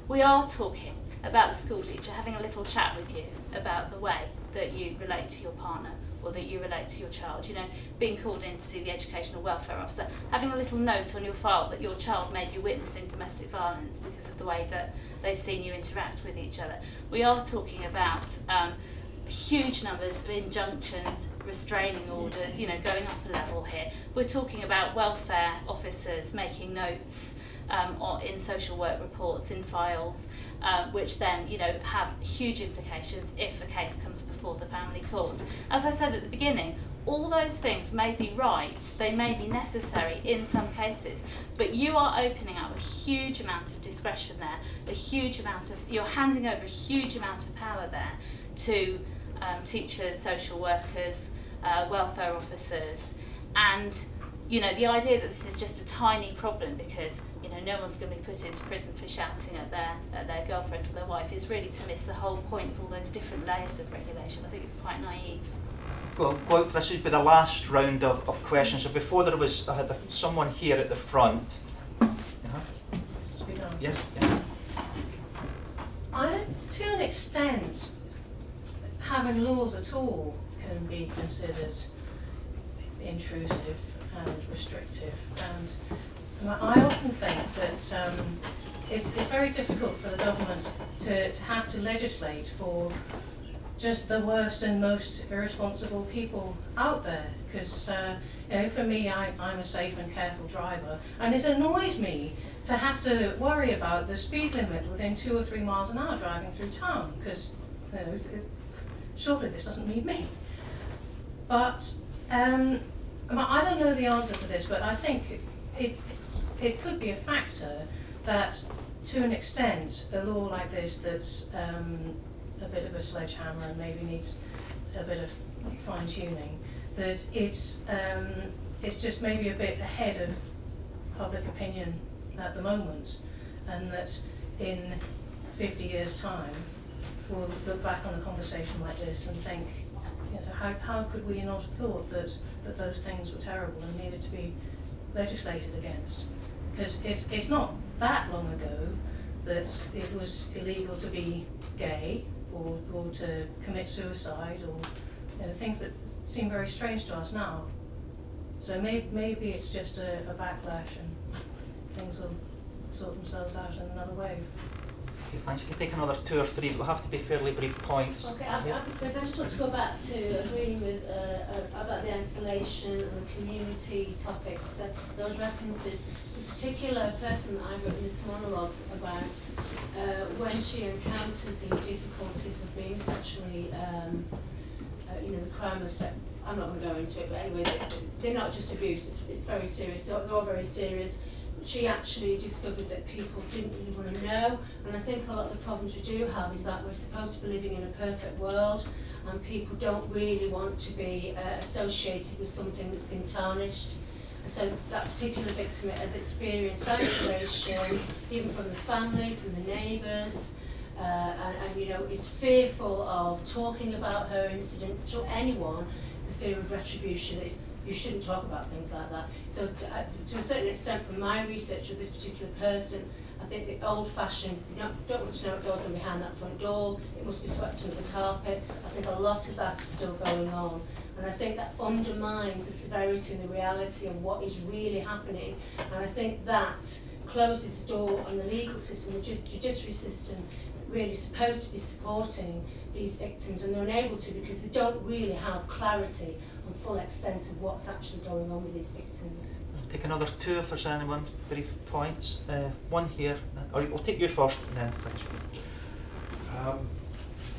We are talking about the school teacher having a little chat with you about the way that you relate to your partner or that you relate to your child, you know, being called in to see the educational welfare officer, having a little note on your file that your child may be witnessing domestic violence because of the way that they've seen you interact with each other. We are talking about huge numbers of injunctions, restraining orders, you know, going up a level here. We're talking about welfare officers making notes in social work reports, in files, which then, you know, have huge implications if a case comes before the family courts. As I said at the beginning, all those things may be right, they may be necessary in some cases, but you are opening up a huge amount of discretion there, you're handing over a huge amount of power there to teachers, social workers, welfare officers, and, you know, the idea that this is just a tiny problem because, you know, no one's going to be put into prison for shouting at their girlfriend or their wife is really to miss the whole point of all those different layers of regulation. I think it's quite naive. Well, this would be the last round of questions. So before there was, I had someone here at the front. Yes. To an extent, having laws at all can be considered intrusive and restrictive, and I often think that it's very difficult for the government to have to legislate for just the worst and most irresponsible people out there, because you know, for me, I'm a safe and careful driver, and it annoys me to have to worry about the speed limit within 2 or 3 miles an hour driving through town, because, you know, surely this doesn't mean me. But I don't know the answer to this, but I think it could be a factor that, to an extent, a law like this that's a bit of a sledgehammer and maybe needs a bit of fine-tuning, that it's it's just maybe a bit ahead of public opinion at the moment, and that in 50 years' time we'll look back on a conversation like this and think, you know, how could we not have thought that those things were terrible and needed to be legislated against? Because it's not that long ago that it was illegal to be gay or to commit suicide, or you know, things that seem very strange to us now. So maybe it's just a backlash and things will sort themselves out in another wave. Okay, thanks. You can take another 2 or 3, but they'll have to be fairly brief points. Okay, I just want to go back to agreeing with about the isolation and the community topics, those references. In particular, a person that I wrote in this monologue about when she encountered the difficulties of being sexually, you know, the crime of sex. I'm not going to go into it, but anyway, they're not just abuse, it's very serious, they're all very serious. She actually discovered that people didn't really want to know, and I think a lot of the problems we do have is that we're supposed to be living in a perfect world, and people don't really want to be associated with something that's been tarnished. And so that particular victim has experienced isolation, even from the family, from the neighbours, and you know, is fearful of talking about her incidents to anyone, the fear of retribution. You shouldn't talk about things like that. So to a certain extent, from my research of this particular person, I think the old-fashioned, you don't want to know what goes on behind that front door, it must be swept under the carpet. I think a lot of that is still going on. And I think that undermines the severity and the reality of what is really happening. And I think that closes the door on the legal system, the judiciary system, that really supposed to be supporting these victims, and they're unable to because they don't really have clarity on full extent of what's actually going on with these victims. Take another 2 if there's anyone. Brief points. One here, or we'll take you first and then finish.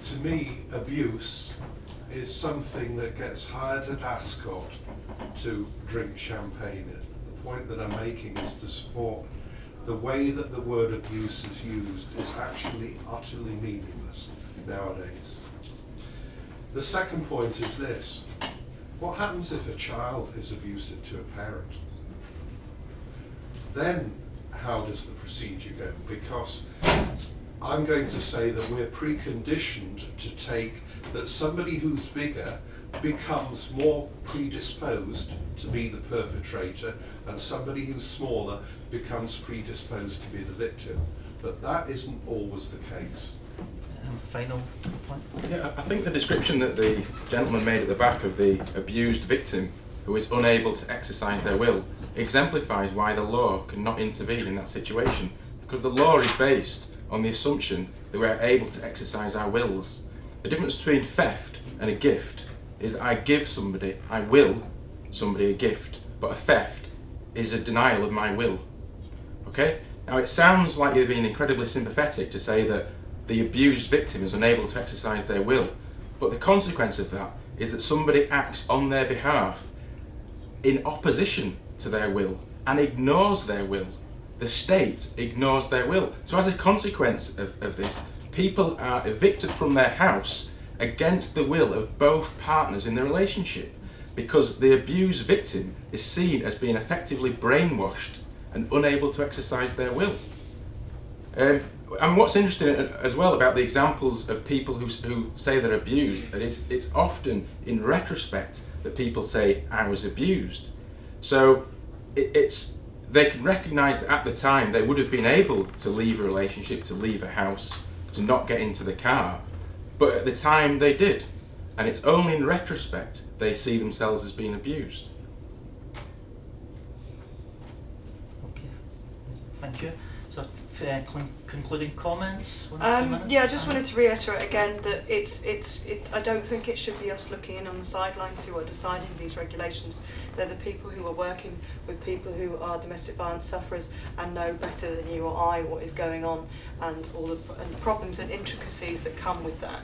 To me, abuse is something that gets hired at Ascot to drink champagne in. The point that I'm making is to support the way that the word abuse is used is actually utterly meaningless nowadays. The second point is this. What happens if a child is abusive to a parent? Then how does the procedure go? Because I'm going to say that we're preconditioned to take that somebody who's bigger becomes more predisposed to be the perpetrator, and somebody who's smaller becomes predisposed to be the victim. But that isn't always the case. Final point. Yeah, I think the description that the gentleman made at the back of the abused victim who is unable to exercise their will exemplifies why the law cannot intervene in that situation, because the law is based on the assumption that we are able to exercise our wills. The difference between theft and a gift is that I will somebody a gift, but a theft is a denial of my will. Okay? Now it sounds like you're being incredibly sympathetic to say that the abused victim is unable to exercise their will, but the consequence of that is that somebody acts on their behalf in opposition to their will and ignores their will. The state ignores their will. So as a consequence of this, people are evicted from their house against the will of both partners in the relationship, because the abused victim is seen as being effectively brainwashed and unable to exercise their will. And what's interesting as well about the examples of people who say they're abused is it's often in retrospect that people say, I was abused. So they can recognise that at the time they would have been able to leave a relationship, to leave a house, to not get into the car, but at the time they did. And it's only in retrospect they see themselves as being abused. Okay, thank you. So, concluding comments? 1 or 2 minutes? Yeah, I just wanted to reiterate again that I don't think it should be us looking in on the sidelines who are deciding these regulations. They're the people who are working with people who are domestic violence sufferers and know better than you or I what is going on, and all the problems and intricacies that come with that,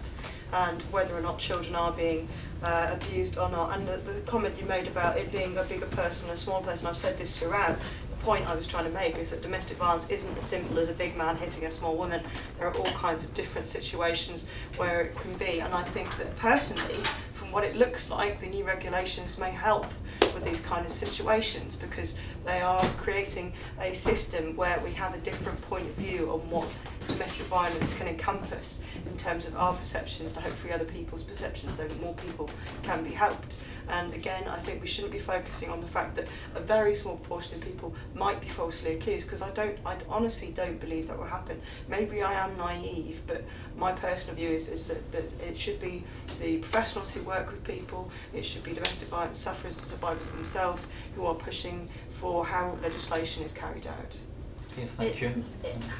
and whether or not children are being abused or not. And the comment you made about it being a bigger person, a small person, I've said this throughout, the point I was trying to make is that domestic violence isn't as simple as a big man hitting a small woman. There are all kinds of different situations where it can be, and I think that personally, from what it looks like, the new regulations may help with these kind of situations, because they are creating a system where we have a different point of view on what domestic violence can encompass in terms of our perceptions and hopefully other people's perceptions, so that more people can be helped. And again, I think we shouldn't be focusing on the fact that a very small portion of people might be falsely accused, because I honestly don't believe that will happen. Maybe I am naive, but my personal view is that it should be the professionals who work with people, it should be domestic violence sufferers and survivors themselves who are pushing for how legislation is carried out. Okay, thank you.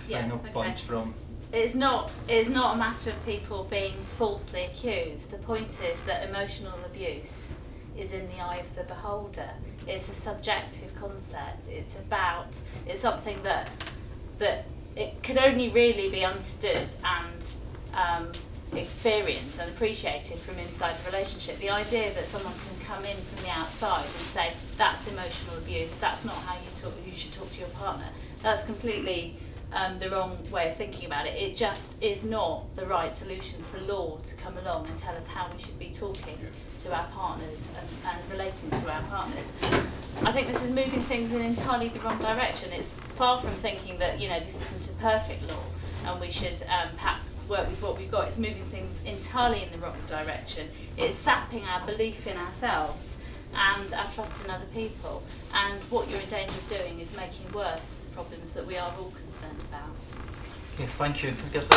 Final points from... It's not a matter of people being falsely accused. The point is that emotional abuse is in the eye of the beholder. It's a subjective concept. It's something that it can only really be understood and experienced and appreciated from inside the relationship. The idea that someone can come in from the outside and say that's emotional abuse, that's not how you should talk to your partner, that's completely the wrong way of thinking about it. It just is not the right solution for law to come along and tell us how we should be talking to our partners and relating to our partners. I think this is moving things in entirely the wrong direction. It's far from thinking that this isn't a perfect law and we should perhaps work with what we've got. It's moving things entirely in the wrong direction. It's sapping our belief in ourselves and our trust in other people. And what you're in danger of doing is making worse the problems that we are all concerned about. Okay, thank you. Give the